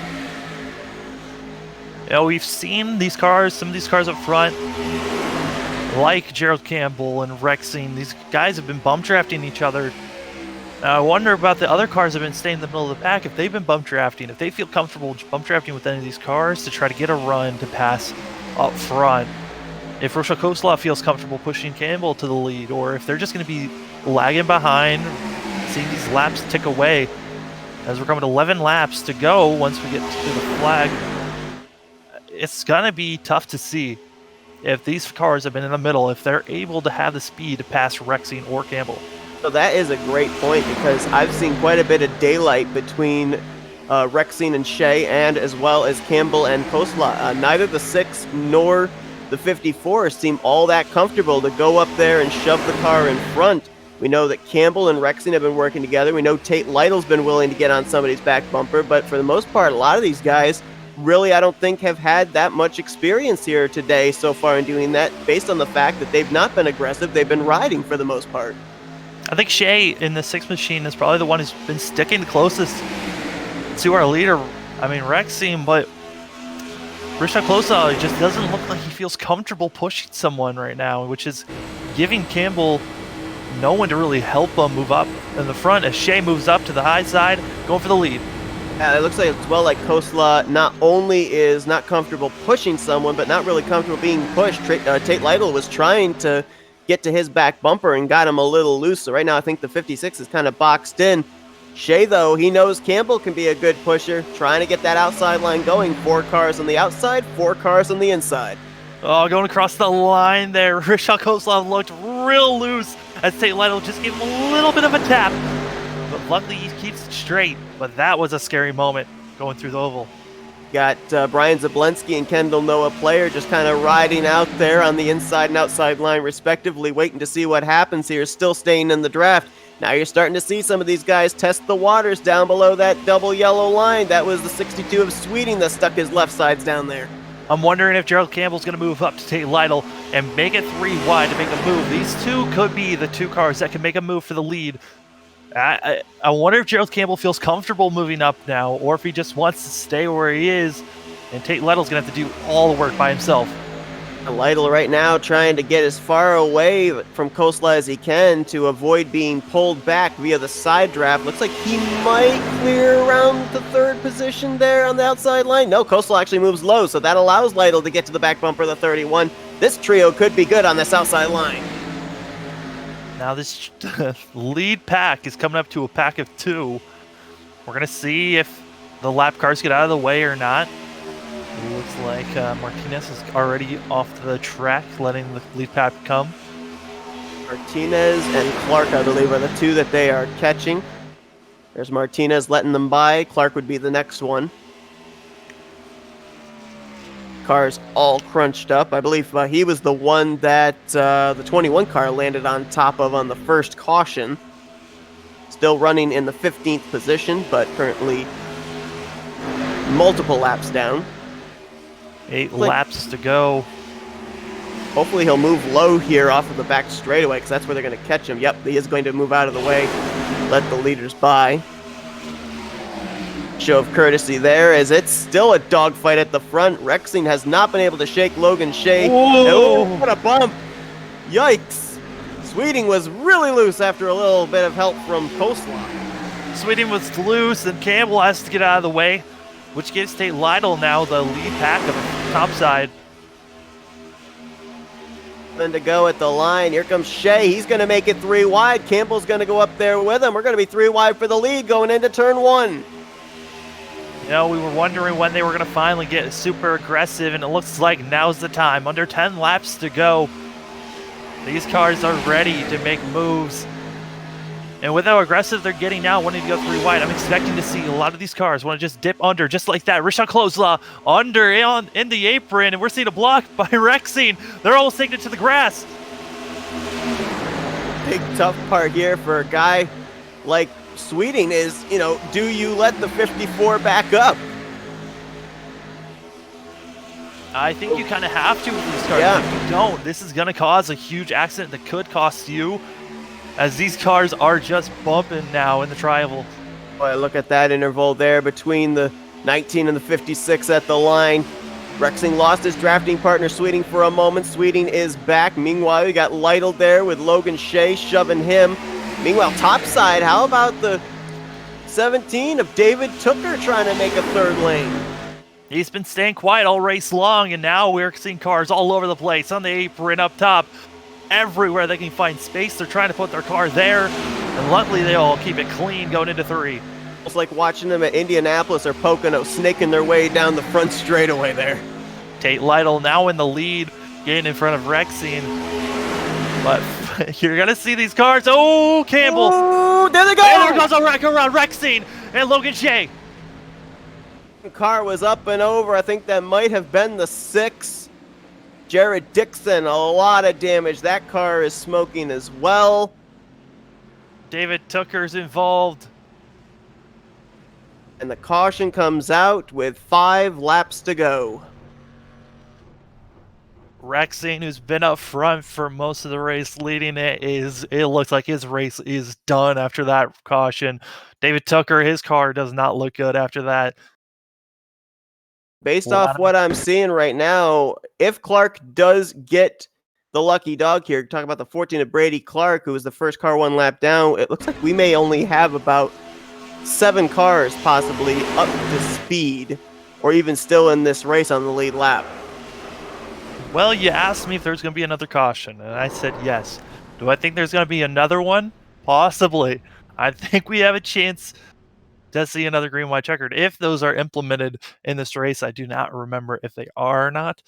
We've seen these cars, some of these cars up front, like Gerald Campbell and Rexine. These guys have been bump drafting each other. I wonder about the other cars that have been staying in the middle of the pack, if they've been bump drafting, if they feel comfortable bump drafting with any of these cars to try to get a run to pass up front. If Rochelle Koslov feels comfortable pushing Campbell to the lead, or if they're just going to be lagging behind, seeing these laps tick away. As we're coming to 11 laps to go once we get to the flag, it's going to be tough to see if these cars have been in the middle, if they're able to have the speed to pass Rexine or Campbell. So that is a great point, because I've seen quite a bit of daylight between Rexine and Shea, and as well as Campbell and Kosla. Neither the 6 nor the 54 seem all that comfortable to go up there and shove the car in front. We know that Campbell and Rexine have been working together. We know Tate Lytle's been willing to get on somebody's back bumper, but for the most part, a lot of these guys really, I don't think, have had that much experience here today so far in doing that, based on the fact that they've not been aggressive. They've been riding for the most part. I think Shea in the 6 machine is probably the one who's been sticking the closest to our leader. I mean, Rexing, but Risha Closa just doesn't look like he feels comfortable pushing someone right now, which is giving Campbell no one to really help him move up in the front as Shea moves up to the high side, going for the lead. It looks like it's well like Kosla not only is not comfortable pushing someone, but not really comfortable being pushed. Tate Lytle was trying to get to his back bumper and got him a little loose. So right now I think the 56 is kind of boxed in. Shea, though, he knows Campbell can be a good pusher, trying to get that outside line going. 4 cars on the outside, 4 cars on the inside. Oh, going across the line there. Rishal Koslov looked real loose as Tate Lytle just gave him a little bit of a tap. But luckily he keeps it straight. But that was a scary moment going through the oval. Got Brian Zablensky and Kendall Noah Player just kind of riding out there on the inside and outside line respectively, waiting to see what happens here, still staying in the draft. Now you're starting to see some of these guys test the waters down below that double yellow line. That was the 62 of Sweeting that stuck his left sides down there. I'm wondering if Gerald Campbell's going to move up to Tate Lytle and make it 3 wide to make a move. These two could be the 2 cars that can make a move for the lead. I wonder if Gerald Campbell feels comfortable moving up now, or if he just wants to stay where he is, and Tate Lytle's going to have to do all the work by himself. Lytle right now trying to get as far away from Kosla as he can to avoid being pulled back via the side draft. Looks like he might clear around the 3rd position there on the outside line. No, Kosla actually moves low, so that allows Lytle to get to the back bumper of the 31. This trio could be good on this outside line. Now this lead pack is coming up to a pack of 2. We're going to see if the lap cars get out of the way or not. It looks like Martinez is already off the track, letting the lead pack come. Martinez and Clark, I believe, are the 2 that they are catching. There's Martinez letting them by. Clark would be the next one. Cars all crunched up. I believe he was the one that the 21 car landed on top of on the first caution. Still running in the 15th position, but currently multiple laps down. 8 laps to go. Hopefully he'll move low here off of the back straightaway, because that's where they're going to catch him. Yep, he is going to move out of the way, let the leaders by. Show of courtesy there, as it's still a dogfight at the front. Rexing has not been able to shake Logan Shea. Oh, what a bump! Yikes! Sweeting was really loose after a little bit of help from Kosla. Sweeting was loose, and Campbell has to get out of the way, which gives Tate Lytle now the lead pack of the top side. Then to go at the line. Here comes Shea. He's going to make it 3 wide. Campbell's going to go up there with him. We're going to be 3 wide for the lead going into turn 1. You know, we were wondering when they were going to finally get super aggressive, and it looks like now's the time. Under 10 laps to go. These cars are ready to make moves. And with how aggressive they're getting now, wanting to go 3 wide, I'm expecting to see a lot of these cars want to just dip under, just like that. Rishon Klosla under in the apron, and we're seeing a block by Rexing. They're almost taking it to the grass. Big tough part here for a guy like Sweeting is, you know, do you let the 54 back up? I think you kind of have to with these cars. Yeah. If you don't, this is going to cause a huge accident that could cost you, as these cars are just bumping now in the tri-oval. Boy, look at that interval there between the 19 and the 56 at the line. Rexing lost his drafting partner Sweeting for a moment. Sweeting is back. Meanwhile, we got Lytle there with Logan Shea shoving him. Meanwhile, topside, how about the 17 of David Tooker trying to make a 3rd lane? He's been staying quiet all race long, and now we're seeing cars all over the place, on the apron, up top. Everywhere they can find space, they're trying to put their car there, and luckily they all keep it clean going into 3. It's like watching them at Indianapolis or Pocono, snaking their way down the front straightaway there. Tate Lytle now in the lead, getting in front of Rexing. But you're going to see these cars. Oh, Campbell. Oh, there they go. And there goes a wreck around Rexing and Logan Shea. The car was up and over. I think that might have been the 6. Jared Dixon, a lot of damage. That car is smoking as well. David Tooker's involved. And the caution comes out with 5 laps to go. Rexing, who's been up front for most of the race, leading it looks like his race is done after that caution. David Tucker, his car does not look good after that. Based off Wow. what I'm seeing right now, if Clark does get the lucky dog here, talk about the 14 of Brady Clark, who was the first car one lap down, it looks like we may only have about 7 cars possibly up to speed, or even still in this race on the lead lap. Well, you asked me if there's going to be another caution, and I said yes. Do I think there's going to be another one? Possibly. I think we have a chance to see another green white checkered. If those are implemented in this race, I do not remember if they are or not.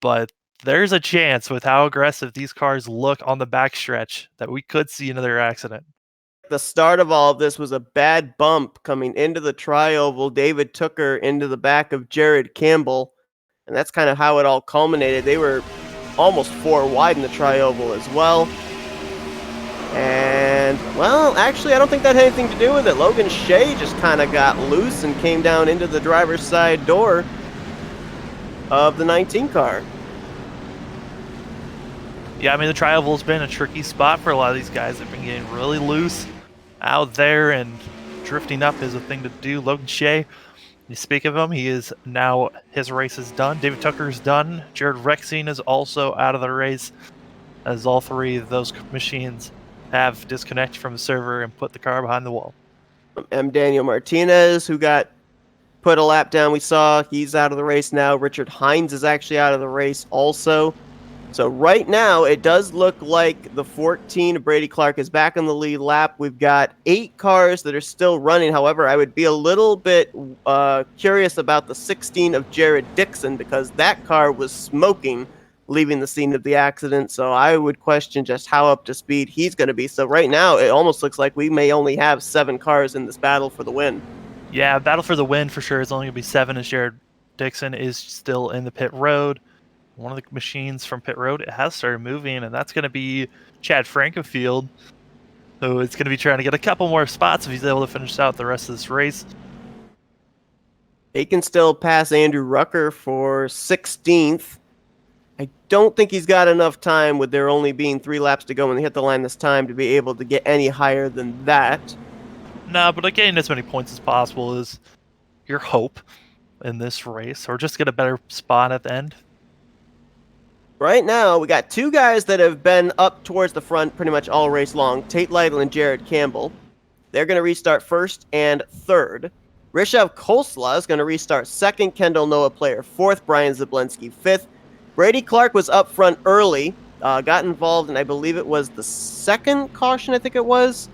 But there's a chance with how aggressive these cars look on the backstretch that we could see another accident. The start of all of this was a bad bump coming into the tri-oval. David Tucker into the back of Jared Campbell, and that's kind of how it all culminated. They were almost 4 wide in the tri-oval as well. And, well, actually, I don't think that had anything to do with it. Logan Shea just kind of got loose and came down into the driver's side door of the 19 car. Yeah, I mean, the tri-oval's been a tricky spot for a lot of these guys. They've been getting really loose out there, and drifting up is a thing to do. Logan Shea, you speak of him, he is now, his race is done. David Tucker is done. Jared Rexing is also out of the race, as all 3 of those machines have disconnected from the server and put the car behind the wall. M. Daniel Martinez, who got put a lap down, we saw he's out of the race now. Richard Hines is actually out of the race also. So right now, it does look like the 14 of Brady Clark is back on the lead lap. We've got 8 cars that are still running. However, I would be a little bit curious about the 16 of Jared Dixon, because that car was smoking leaving the scene of the accident. So I would question just how up to speed he's going to be. So right now, it almost looks like we may only have 7 cars in this battle for the win. Yeah, battle for the win for sure. It's only going to be 7 as Jared Dixon is still in the pit road. One of the machines from pit road, it has started moving, and that's going to be Chad Frankenfield. So it's going to be trying to get a couple more spots if he's able to finish out the rest of this race. He can still pass Andrew Rucker for 16th. I don't think he's got enough time, with there only being 3 laps to go when they hit the line this time, to be able to get any higher than that. No, but getting as many points as possible is your hope in this race, or just get a better spot at the end. Right now, we got 2 guys that have been up towards the front pretty much all race long, Tate Lytle and Jared Campbell. They're going to restart 1st and 3rd. Rishav Kolsla is going to restart 2nd, Kendall Noah player 4th, Brian Zablensky 5th. Brady Clark was up front early, got involved in, I believe it was the 2nd caution, I think it was.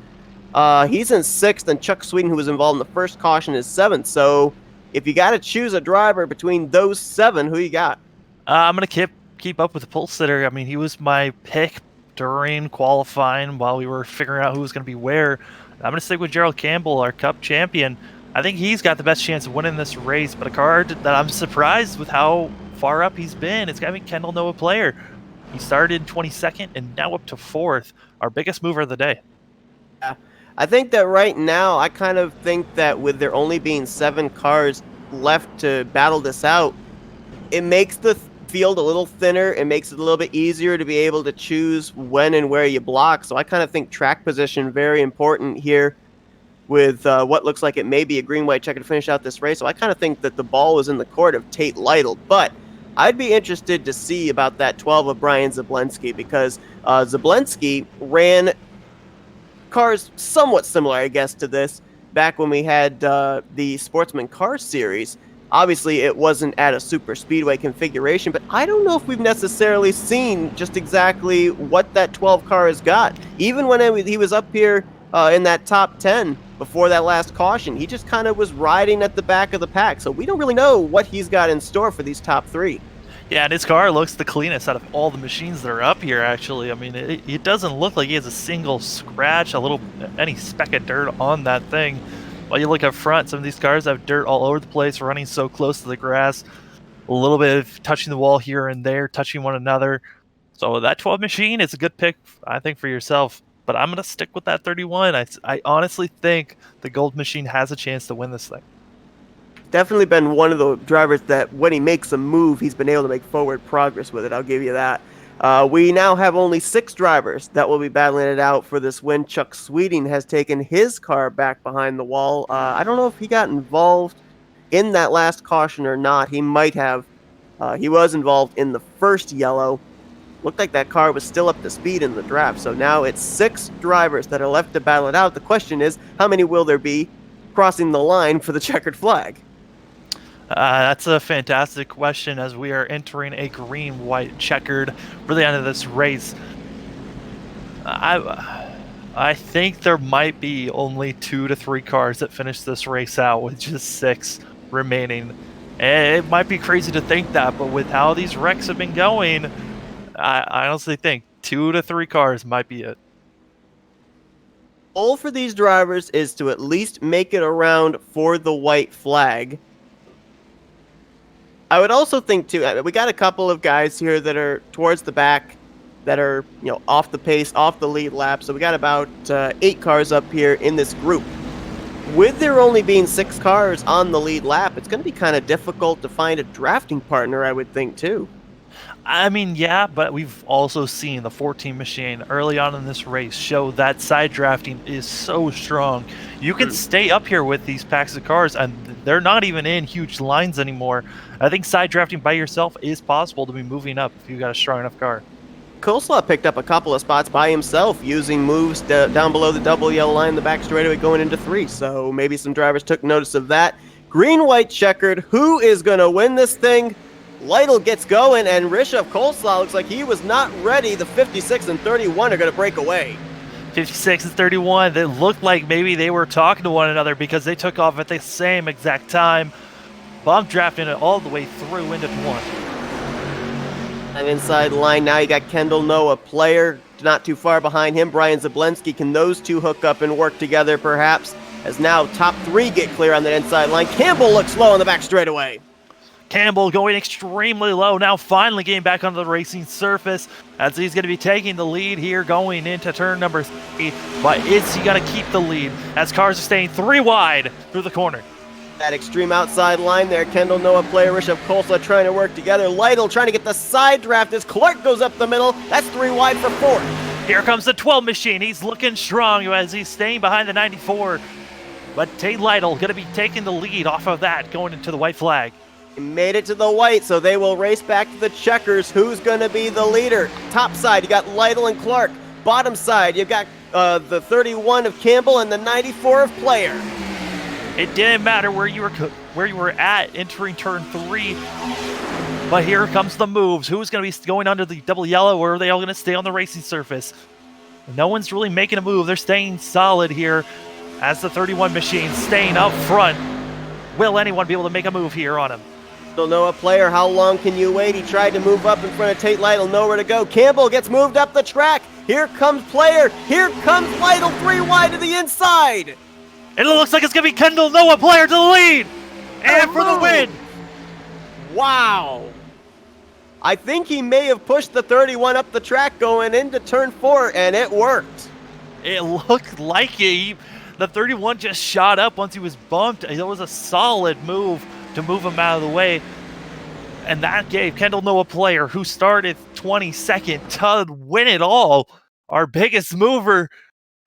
He's in 6th, and Chuck Sweden, who was involved in the 1st caution, is 7th. So if you got to choose a driver between those 7, who you got? I'm going to keep up with the pole sitter. I mean, he was my pick during qualifying while we were figuring out who was going to be where. I'm going to stick with Gerald Campbell, our Cup champion. I think he's got the best chance of winning this race, but a car that I'm surprised with how far up he's been, it's got to be Kendall Noah player. He started 22nd and now up to 4th, our biggest mover of the day. Yeah, I think that right now, I kind of think that with there only being 7 cars left to battle this out, it makes the field a little thinner. It makes it a little bit easier to be able to choose when and where you block. So I kind of think track position very important here with what looks like it may be a green-white checker to finish out this race. So I kind of think that the ball was in the court of Tate Lytle. But I'd be interested to see about that 12 of Brian Zablensky, because Zablensky ran cars somewhat similar, I guess, to this back when we had the Sportsman Car Series. Obviously, it wasn't at a super speedway configuration, but I don't know if we've necessarily seen just exactly what that 12 car has got. Even when he was up here in that top 10 before that last caution, he just kind of was riding at the back of the pack. So we don't really know what he's got in store for these top 3. Yeah, and his car looks the cleanest out of all the machines that are up here, actually. I mean, it doesn't look like he has a single scratch, any speck of dirt on that thing. While you look up front, some of these cars have dirt all over the place, running so close to the grass. A little bit of touching the wall here and there, touching one another. So that 12 machine is a good pick, I think, for yourself. But I'm going to stick with that 31. I honestly think the gold machine has a chance to win this thing. definitely been one of the drivers that when he makes a move, he's been able to make forward progress with it. I'll give you that. We now have only 6 drivers that will be battling it out for this win. Chuck Sweeting has taken his car back behind the wall. I don't know if he got involved in that last caution or not. He might have. He was involved in the first yellow. Looked like that car was still up to speed in the draft. So now it's 6 drivers that are left to battle it out. The question is, how many will there be crossing the line for the checkered flag? That's a fantastic question as we are entering a green, white, checkered for the end of this race. I think there might be only 2 to 3 cars that finish this race out with just 6 remaining. And it might be crazy to think that, but with how these wrecks have been going, I honestly think 2 to 3 cars might be it. Goal for these drivers is to at least make it around for the white flag. I would also think too, we got a couple of guys here that are towards the back that are, off the pace, off the lead lap. So we got about 8 cars up here in this group. With there only being 6 cars on the lead lap, it's going to be kind of difficult to find a drafting partner, I would think too. I mean, yeah, but we've also seen the 14 machine early on in this race show that side drafting is so strong. You can stay up here with these packs of cars, and they're not even in huge lines anymore. I think side drafting by yourself is possible to be moving up if you got a strong enough car. Coleslaw picked up a couple of spots by himself using moves down below the double yellow line in the back straightaway going into 3. So maybe some drivers took notice of that. Green-white checkered. Who is going to win this thing? Lytle gets going, and Rishabh Coleslaw looks like he was not ready. The 56 and 31 are going to break away. 56 and 31, they looked like maybe they were talking to one another because they took off at the same exact time. Bump drafting it all the way through into 1. I'm inside the line now. You got Kendall Noah, player not too far behind him. Brian Zablensky. Can those two hook up and work together perhaps? As now top 3 get clear on that inside line. Campbell looks low on the back straightaway. Campbell going extremely low, now finally getting back onto the racing surface as he's going to be taking the lead here going into turn number 3. But is he going to keep the lead as cars are staying 3 wide through the corner? That extreme outside line there. Kendall Noah, player Rishabh Coleslaw trying to work together. Lytle trying to get the side draft as Clark goes up the middle. That's 3 wide for 4th. Here comes the 12 machine. He's looking strong as he's staying behind the 94. But Tate Lytle going to be taking the lead off of that going into the white flag. He made it to the white, so they will race back to the checkers. Who's going to be the leader? Top side, you got Lytle and Clark. Bottom side, you've got the 31 of Campbell and the 94 of Player. It didn't matter where you were at entering turn 3. But here comes the moves. Who's going to be going under the double yellow, or are they all going to stay on the racing surface? No one's really making a move. They're staying solid here as the 31 machine staying up front. Will anyone be able to make a move here on him? Still Noah, player, how long can you wait? He tried to move up in front of Tate Lytle, nowhere to go. Campbell gets moved up the track. Here comes Player. Here comes Lytle, 3 wide to the inside. And it looks like it's going to be Kendall Noah, Player, to the lead. And for the win. Wow. I think he may have pushed the 31 up the track going into turn 4, and it worked. It looked like it. The 31 just shot up once he was bumped. It was a solid move to move him out of the way. And that gave Kendall Noah, Player, who started 22nd, to win it all. Our biggest mover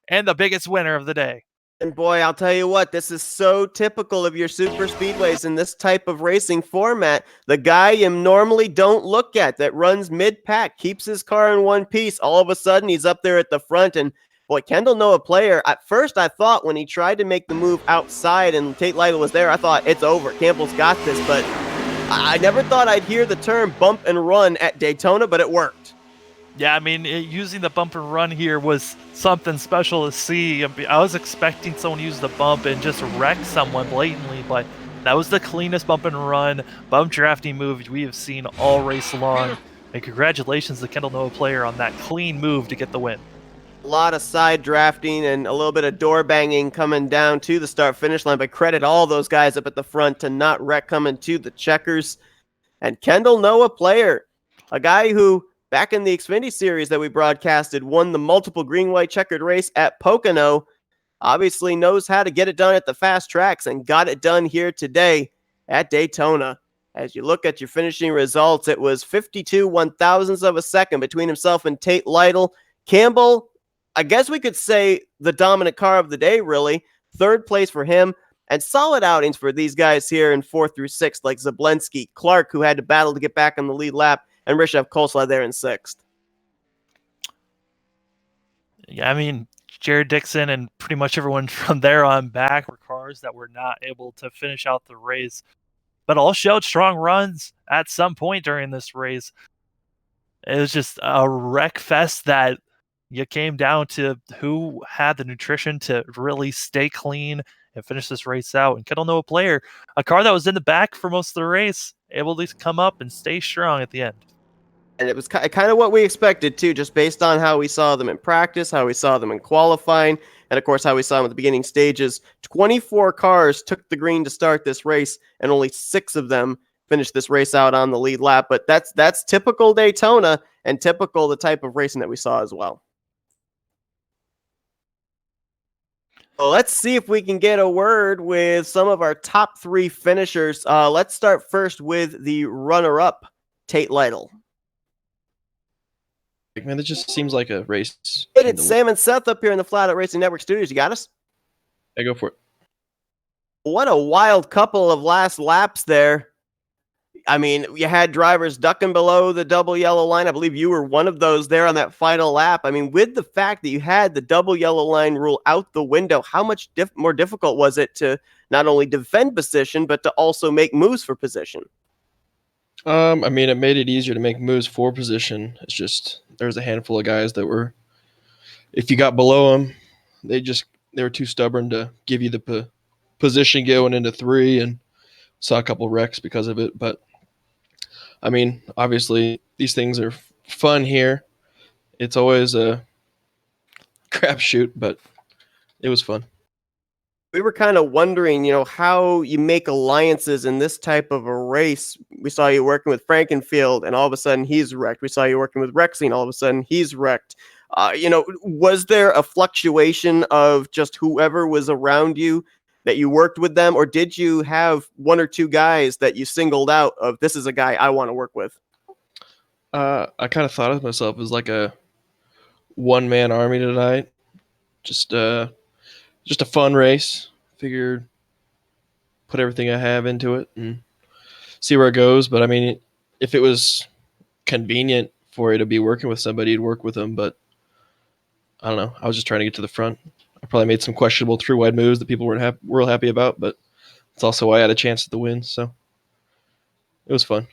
and the biggest winner of the day. And boy, I'll tell you what, this is so typical of your super speedways in this type of racing format. The guy you normally don't look at that runs mid-pack, keeps his car in one piece. All of a sudden, he's up there at the front. And boy, Kendall Noah, Player, at first I thought when he tried to make the move outside and Tate Lytle was there, I thought it's over. Campbell's got this, but I never thought I'd hear the term bump and run at Daytona, but it worked. Yeah, I mean, using the bump and run here was something special to see. I was expecting someone to use the bump and just wreck someone blatantly, but that was the cleanest bump and run bump drafting move we have seen all race long. And congratulations to Kendall Noah, Player, on that clean move to get the win. A lot of side drafting and a little bit of door banging coming down to the start-finish line, but credit all those guys up at the front to not wreck coming to the checkers. And Kendall Noah, Player, a guy who back in the Xfinity series that we broadcasted, won the multiple green-white checkered race at Pocono, obviously knows how to get it done at the fast tracks and got it done here today. at Daytona. As you look at your finishing results, it was 52 one-thousandths of a second between himself and Tate Lytle. Campbell, I guess we could say the dominant car of the day, really. Third place for him, and solid outings for these guys here in 4th through 6th, like Zablensky, Clark, who had to battle to get back on the lead lap, and Rishev Kolsla there in 6th. Yeah, I mean, Jared Dixon and pretty much everyone from there on back were cars that were not able to finish out the race, but all showed strong runs at some point during this race. It was just a wreck fest that you came down to who had the nutrition to really stay clean and finish this race out. And Kettle Noah Player, a car that was in the back for most of the race, able to come up and stay strong at the end. And it was kind of what we expected, too, just based on how we saw them in practice, how we saw them in qualifying, and, of course, how we saw them at the beginning stages. 24 cars took the green to start this race, and only 6 of them finished this race out on the lead lap. But that's typical Daytona and typical the type of racing that we saw as well. Well, let's see if we can get a word with some of our top 3 finishers. Let's start first with the runner-up, Tate Lytle. Man, it just seems like a race. Hey, it's Sam and Seth up here in the Flatout Racing Network studios. You got us? I go for it. What a wild couple of last laps there. I mean, you had drivers ducking below the double yellow line. I believe you were one of those there on that final lap. I mean, with the fact that you had the double yellow line rule out the window, how much more difficult was it to not only defend position, but to also make moves for position? I mean, it made it easier to make moves for position. It's just there's a handful of guys that were, if you got below them, they were too stubborn to give you the position going into 3, and saw a couple wrecks because of it. But I mean, obviously these things are fun here. It's always a crapshoot, but it was fun. We were kind of wondering, how you make alliances in this type of a race. We saw you working with Frankenfield, and all of a sudden he's wrecked. We saw you working with Rexing, all of a sudden he's wrecked. Was there a fluctuation of just whoever was around you that you worked with them, or did you have 1 or 2 guys that you singled out of, this is a guy I want to work with? I kind of thought of myself as like a one-man army tonight. Just a fun race. Figured put everything I have into it and see where it goes. But I mean, if it was convenient for you to be working with somebody, you'd work with them. But I don't know. I was just trying to get to the front. I probably made some questionable through wide moves that people weren't real happy about, but it's also why I had a chance at the win. So it was fun.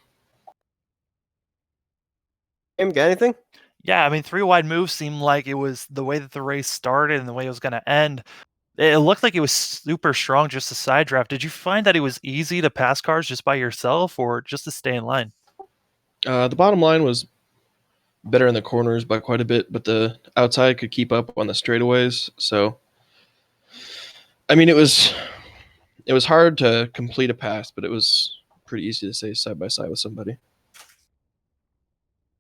Got anything? Yeah, I mean, 3 wide moves seemed like it was the way that the race started and the way it was going to end. It looked like it was super strong just to side draft. Did you find that it was easy to pass cars just by yourself or just to stay in line? The bottom line was better in the corners by quite a bit, but the outside could keep up on the straightaways. So, I mean, it was hard to complete a pass, but it was pretty easy to stay side by side with somebody.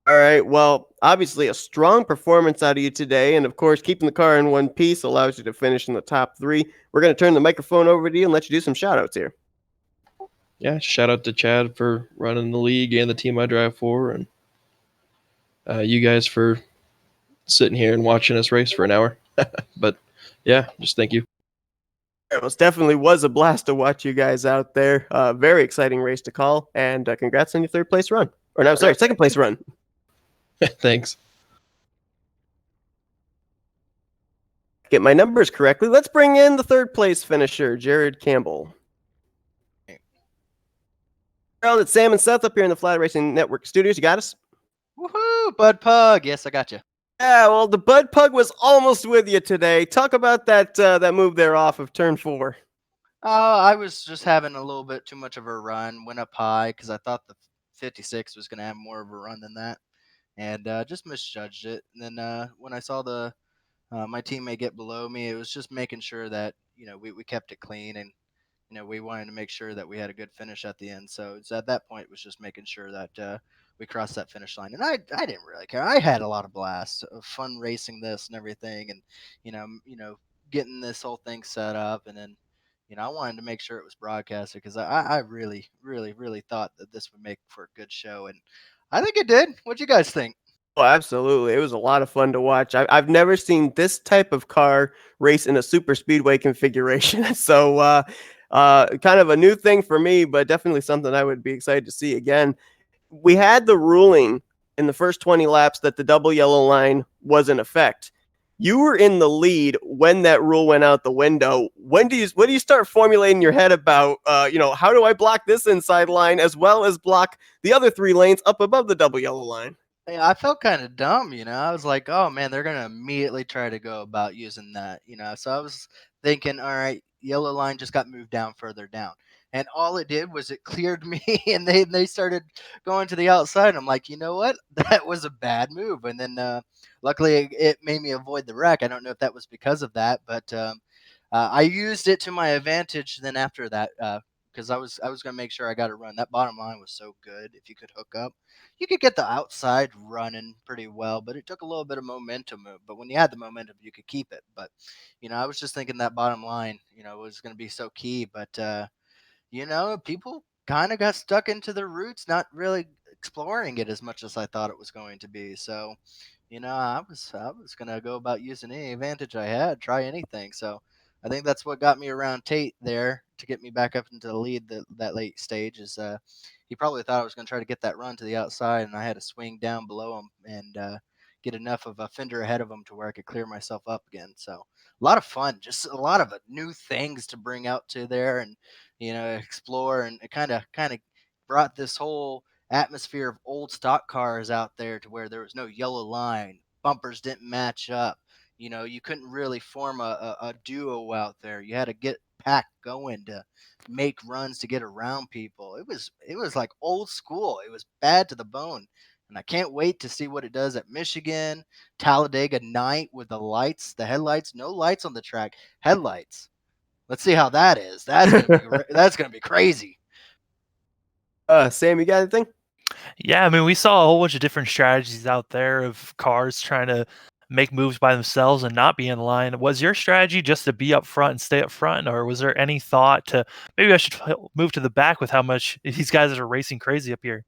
All right. Well, obviously a strong performance out of you today. And of course, keeping the car in one piece allows you to finish in the top 3. We're going to turn the microphone over to you and let you do some shout outs here. Yeah, shout out to Chad for running the league and the team I drive for, and you guys for sitting here and watching us race for an hour. But yeah, just thank you. It definitely was a blast to watch you guys out there. Very exciting race to call. And congrats on your 3rd place run. Or no, sorry, 2nd place run. Thanks. Get my numbers correctly. Let's bring in the 3rd place finisher, Jared Campbell. It's Sam and Seth up here in the Flat Racing Network studios. You got us? Woohoo, Bud Pug. Yes, I got you. Yeah, well, the Bud Pug was almost with you today. Talk about that move there off of turn 4. I was just having a little bit too much of a run. Went up high because I thought the 56 was going to have more of a run than that, and just misjudged it. And then when I saw my teammate get below me, it was just making sure that we kept it clean, and we wanted to make sure that we had a good finish at the end. So it's at that point, it was just making sure that we crossed that finish line. And I didn't really care. I had a lot of blast, of fun racing this and everything, and getting this whole thing set up, and then I wanted to make sure it was broadcasted because I really, really, really thought that this would make for a good show, and I think it did. What do you guys think? Oh, absolutely. It was a lot of fun to watch. I've never seen this type of car race in a super speedway configuration. So, kind of a new thing for me, but definitely something I would be excited to see again. We had the ruling in the first 20 laps that the double yellow line was in effect. You were in the lead when that rule went out the window. When do you start formulating your head about how do I block this inside line as well as block the other 3 lanes up above the double yellow line? Yeah, I felt kind of dumb. I was like, oh man, they're gonna immediately try to go about using that. So I was thinking, all right, yellow line just got moved down further down, and all it did was it cleared me, and they started going to the outside. I'm like, you know what, that was a bad move, and then luckily it made me avoid the wreck. I don't know if that was because of that, but I used it to my advantage. Then after that, because I was gonna make sure I got it run. That bottom line was so good. If you could hook up, you could get the outside running pretty well, but it took a little bit of momentum. But when you had the momentum, you could keep it. But I was just thinking that bottom line, was going to be so key. But people kind of got stuck into their roots, not really exploring it as much as I thought it was going to be. So, I was gonna go about using any advantage I had, try anything. So I think that's what got me around Tate there to get me back up into the lead that late stage. Is he probably thought I was gonna try to get that run to the outside, and I had to swing down below him and get enough of a fender ahead of him to where I could clear myself up again. So a lot of fun, just a lot of new things to bring out to there and explore, and it kind of brought this whole atmosphere of old stock cars out there to where there was no yellow line, bumpers didn't match up. You couldn't really form a duo out there. You had to get pack going to make runs to get around people. It was like old school. It was bad to the bone. And I can't wait to see what it does at Michigan, Talladega night with the lights, the headlights, no lights on the track, headlights. Let's see how that is. That's gonna be that's gonna be crazy. Sam, you got anything? Yeah, I mean, we saw a whole bunch of different strategies out there of cars trying to make moves by themselves and not be in line. Was your strategy just to be up front and stay up front, or was there any thought to maybe I should move to the back with how much these guys are racing crazy up here?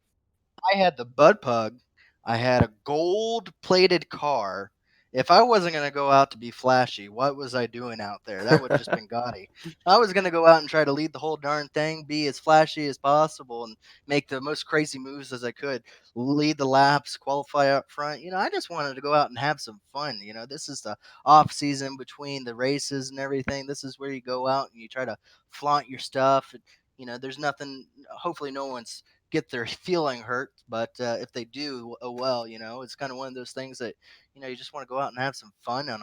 I had the Bud Pug. I had a gold plated car. If I wasn't going to go out to be flashy, what was I doing out there? That would have just been gaudy. I was going to go out and try to lead the whole darn thing, be as flashy as possible, and make the most crazy moves as I could, lead the laps, qualify up front. I just wanted to go out and have some fun. This is the off season between the races and everything. This is where you go out and you try to flaunt your stuff. There's nothing, hopefully, no one's get their feeling hurt, but if they do, oh well. It's kind of one of those things that you just want to go out and have some fun on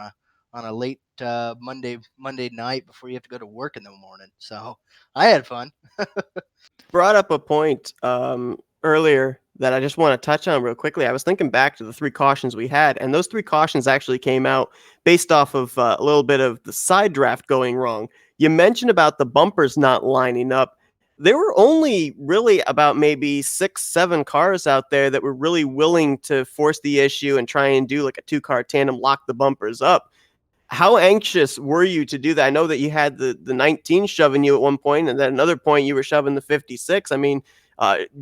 a late Monday night before you have to go to work in the morning. So I had fun. Brought up a point earlier that I just want to touch on real quickly. I was thinking back to the 3 cautions we had, and those 3 cautions actually came out based off of a little bit of the side draft going wrong. You mentioned about the bumpers not lining up. There were only really about maybe 6, 7 cars out there that were really willing to force the issue and try and do like a 2-car tandem, lock the bumpers up. How anxious were you to do that? I know that you had the 19 shoving you at one point, and then another point you were shoving the 56. I mean,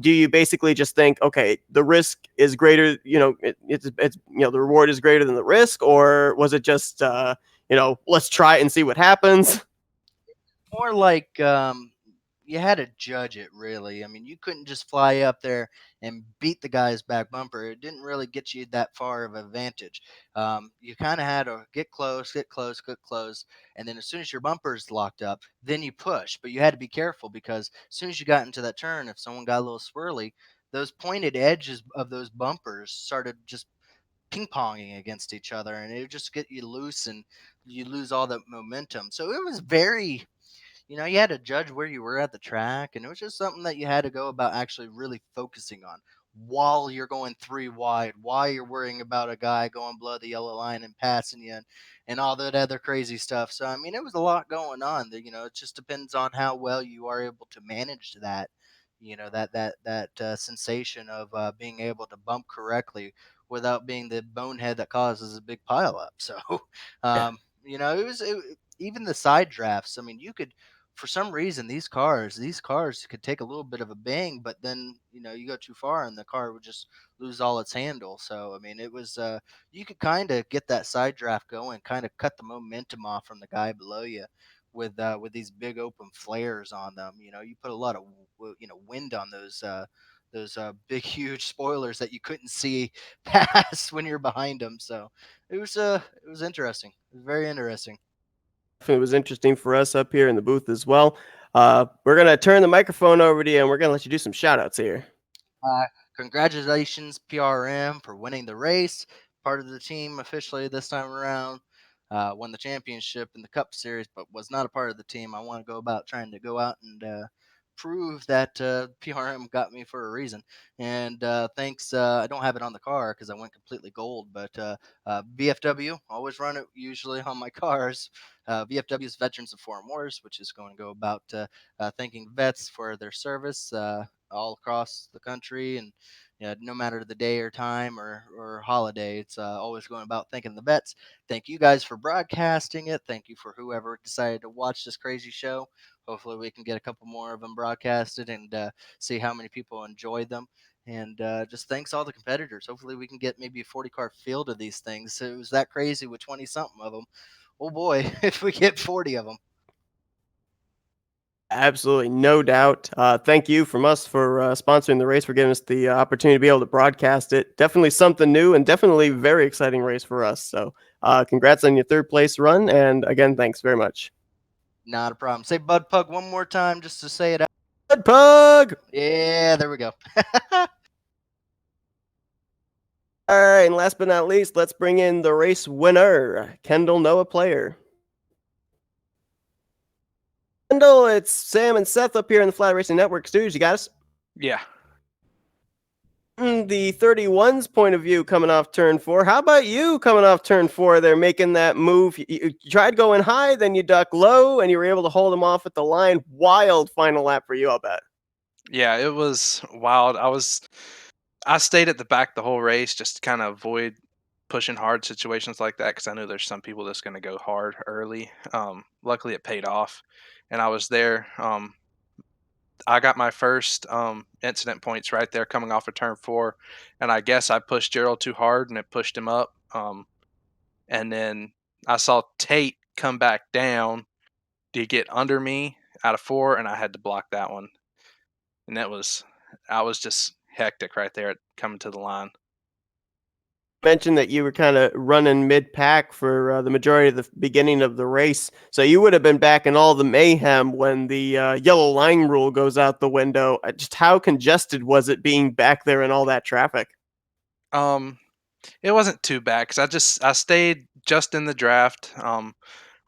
do you basically just think, okay, the risk is greater, it's the reward is greater than the risk, or was it just let's try it and see what happens? More like you had to judge it really. I mean, you couldn't just fly up there and beat the guy's back bumper. It didn't really get you that far of advantage. You kind of had to get close, get close, get close, and then as soon as your bumper's locked up, then you push. But you had to be careful because as soon as you got into that turn, if someone got a little swirly, those pointed edges of those bumpers started just ping ponging against each other, and it would just get you loose and you lose all the momentum. So it was very, you had to judge where you were at the track, and it was just something that you had to go about actually really focusing on while you're going 3 wide, while you're worrying about a guy going below the yellow line and passing you, and all that other crazy stuff. So I mean, it was a lot going on. That it just depends on how well you are able to manage that. That sensation of being able to bump correctly without being the bonehead that causes a big pileup. So, Yeah. it was even the side drafts. I mean, you could for some reason these cars could take a little bit of a bang, but then you go too far and the car would just lose all its handle. So I mean, it was you could kind of get that side draft going, kind of cut the momentum off from the guy below you with these big open flares on them. You put a lot of wind on those big huge spoilers that you couldn't see past when you're behind them. So it was interesting. It was very interesting. It was interesting for us up here in the booth as well. We're gonna turn the microphone over to you, and we're gonna let you do some shout outs here. Uh, Congratulations, PRM, for winning the race. Part of the team officially this time around. Won the championship in the Cup Series, but was not a part of the team. I want to go about trying to go out and prove that PRM got me for a reason. And thanks. I don't have it on the car because I went completely gold, but VFW, always run it usually on my cars. VFW is Veterans of Foreign Wars, which is going to go about thanking vets for their service all across the country, and no matter the day or time or holiday, it's always going about thanking the vets. Thank you guys for broadcasting it. Thank you for whoever decided to watch this crazy show. Hopefully we can get a couple more of them broadcasted and see how many people enjoyed them. And just thanks all the competitors. Hopefully we can get maybe a 40 car field of these things. It was that crazy with 20 something of them. Oh boy, if we get 40 of them. Absolutely, no doubt. Thank you from us for sponsoring the race, for giving us the opportunity to be able to broadcast it. Definitely something new and definitely very exciting race for us. So, congrats on your third place run. And again, thanks very much. Not a problem. Say Bud Pug one more time just to say it out. Bud Pug! Yeah, there we go. All right, and last but not least, let's bring in the race winner, Kendall Noah Player. Kendall, it's Sam and Seth up here in the Flatout Racing Network studios. You got us? Yeah. The 31's point of view coming off turn 4. How about you coming off turn 4 there, making that move? You tried going high, then you duck low, and you were able to hold them off at the line. Wild final lap for you, I'll bet. Yeah, it was wild. I stayed at the back the whole race just to kind of avoid pushing hard situations like that because I knew there's some people that's going to go hard early. Luckily, it paid off, and I was there. I got my first incident points right there coming off of turn 4, and I guess I pushed Gerald too hard and it pushed him up. And then I saw Tate come back down to get under me out of 4, and I had to block that one. And I was just hectic right there at coming to the line. Mentioned that you were kind of running mid-pack for the majority of the beginning of the race, so you would have been back in all the mayhem when the yellow line rule goes out the window. Just how congested was it being back there in all that traffic? It wasn't too bad because I stayed just in the draft.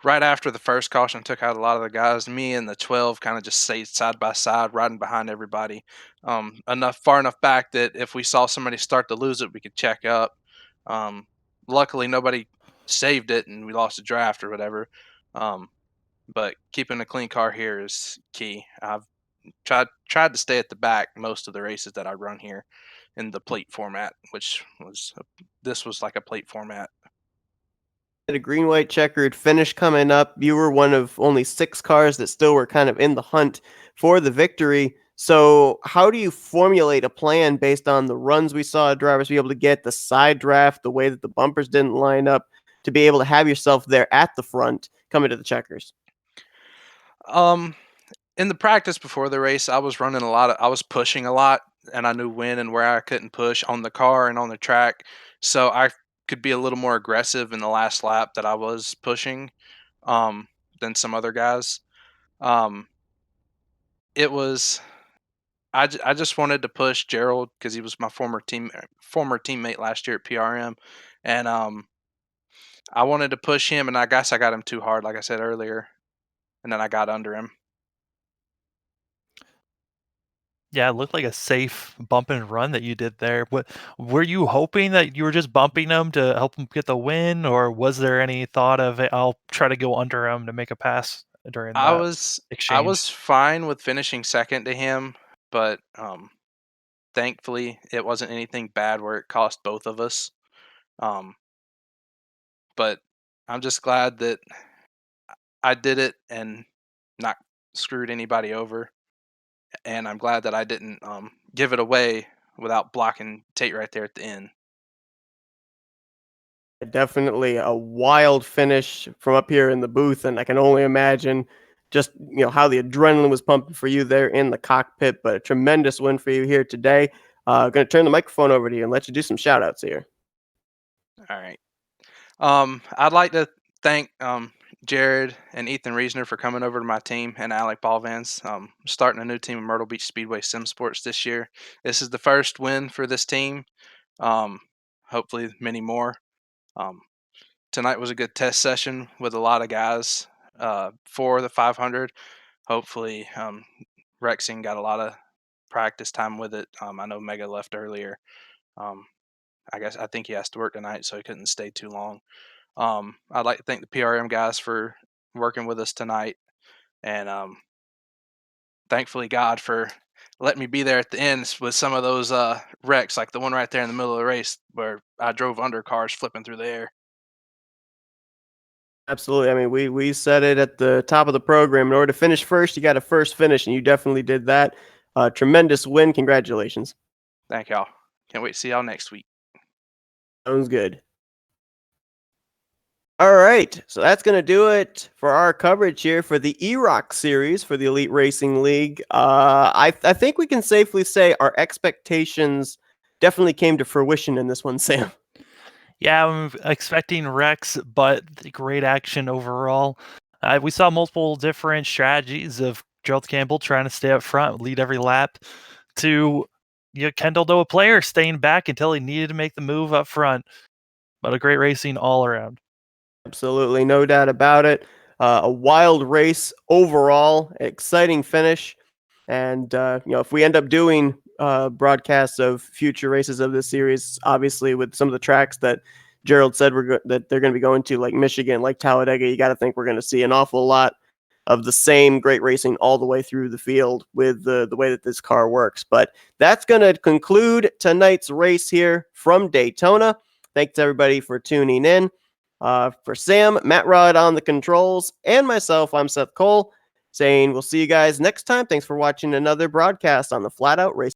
Right after the first caution took out a lot of the guys, me and the 12 kind of just stayed side by side, riding behind everybody. Far enough back that if we saw somebody start to lose it, we could check up. Um, Luckily, nobody saved it, and we lost a draft or whatever. Um, but keeping a clean car here is key. I've tried to stay at the back most of the races that I run here in the plate format, this was like a plate format. A green white checkered finish coming up. You were one of only 6 cars that still were kind of in the hunt for the victory. So, how do you formulate a plan based on the runs we saw drivers be able to get, the side draft, the way that the bumpers didn't line up, to be able to have yourself there at the front coming to the checkers? Um, in the practice before the race, I was pushing a lot, and I knew when and where I couldn't push on the car and on the track. So I could be a little more aggressive in the last lap that I was pushing um, than some other guys. Um, it was I just wanted to push Gerald because he was my former teammate last year at PRM, and I wanted to push him, and I guess I got him too hard, like I said earlier, and then I got under him. Yeah, it looked like a safe bump and run that you did there. What were you hoping that you were just bumping him to help him get the win, or was there any thought of I'll try to go under him to make a pass during I that was I exchange? was fine with finishing second to him, but thankfully it wasn't anything bad where it cost both of us. Um, but I'm just glad that I did it and not screwed anybody over, and I'm glad that I didn't give it away without blocking Tate right there at the end. Definitely a wild finish from up here in the booth, and I can only imagine just how the adrenaline was pumping for you there in the cockpit. But a tremendous win for you here today. Going to turn the microphone over to you and let you do some shout outs here. All right. I'd like to thank Jared and Ethan Reasoner for coming over to my team, and Alec Ballvans. Starting a new team in Myrtle Beach Speedway Sim Sports this year. This is the first win for this team. Hopefully many more. Tonight was a good test session with a lot of guys for the 500. Hopefully Rexing got a lot of practice time with it. I know Mega left earlier. I think he has to work tonight, so he couldn't stay too long. I'd like to thank the PRM guys for working with us tonight, and thankfully God for letting me be there at the end with some of those wrecks, like the one right there in the middle of the race where I drove under cars flipping through the air. Absolutely. I mean, we said it at the top of the program. In order to finish first, you got to first finish, and you definitely did that. Tremendous win. Congratulations. Thank y'all. Can't wait to see y'all next week. Sounds good. All right, so that's going to do it for our coverage here for the EROC series for the Elite Racing League. I think we can safely say our expectations definitely came to fruition in this one, Sam. Yeah, I'm expecting wrecks, but great action overall. We saw multiple different strategies of Gerald Campbell trying to stay up front, lead every lap, to Kendall Doa player staying back until he needed to make the move up front. But a great racing all around. Absolutely, no doubt about it. A wild race overall, exciting finish. And, if we end up doing broadcasts of future races of this series, obviously with some of the tracks that Gerald said that they're going to be going to, like Michigan, like Talladega, you got to think we're going to see an awful lot of the same great racing all the way through the field with the way that this car works. But that's going to conclude tonight's race here from Daytona. Thanks everybody for tuning in. For Sam, Matt Rod on the controls, and myself, I'm Seth Cole, saying we'll see you guys next time. Thanks for watching another broadcast on the Flatout Racing.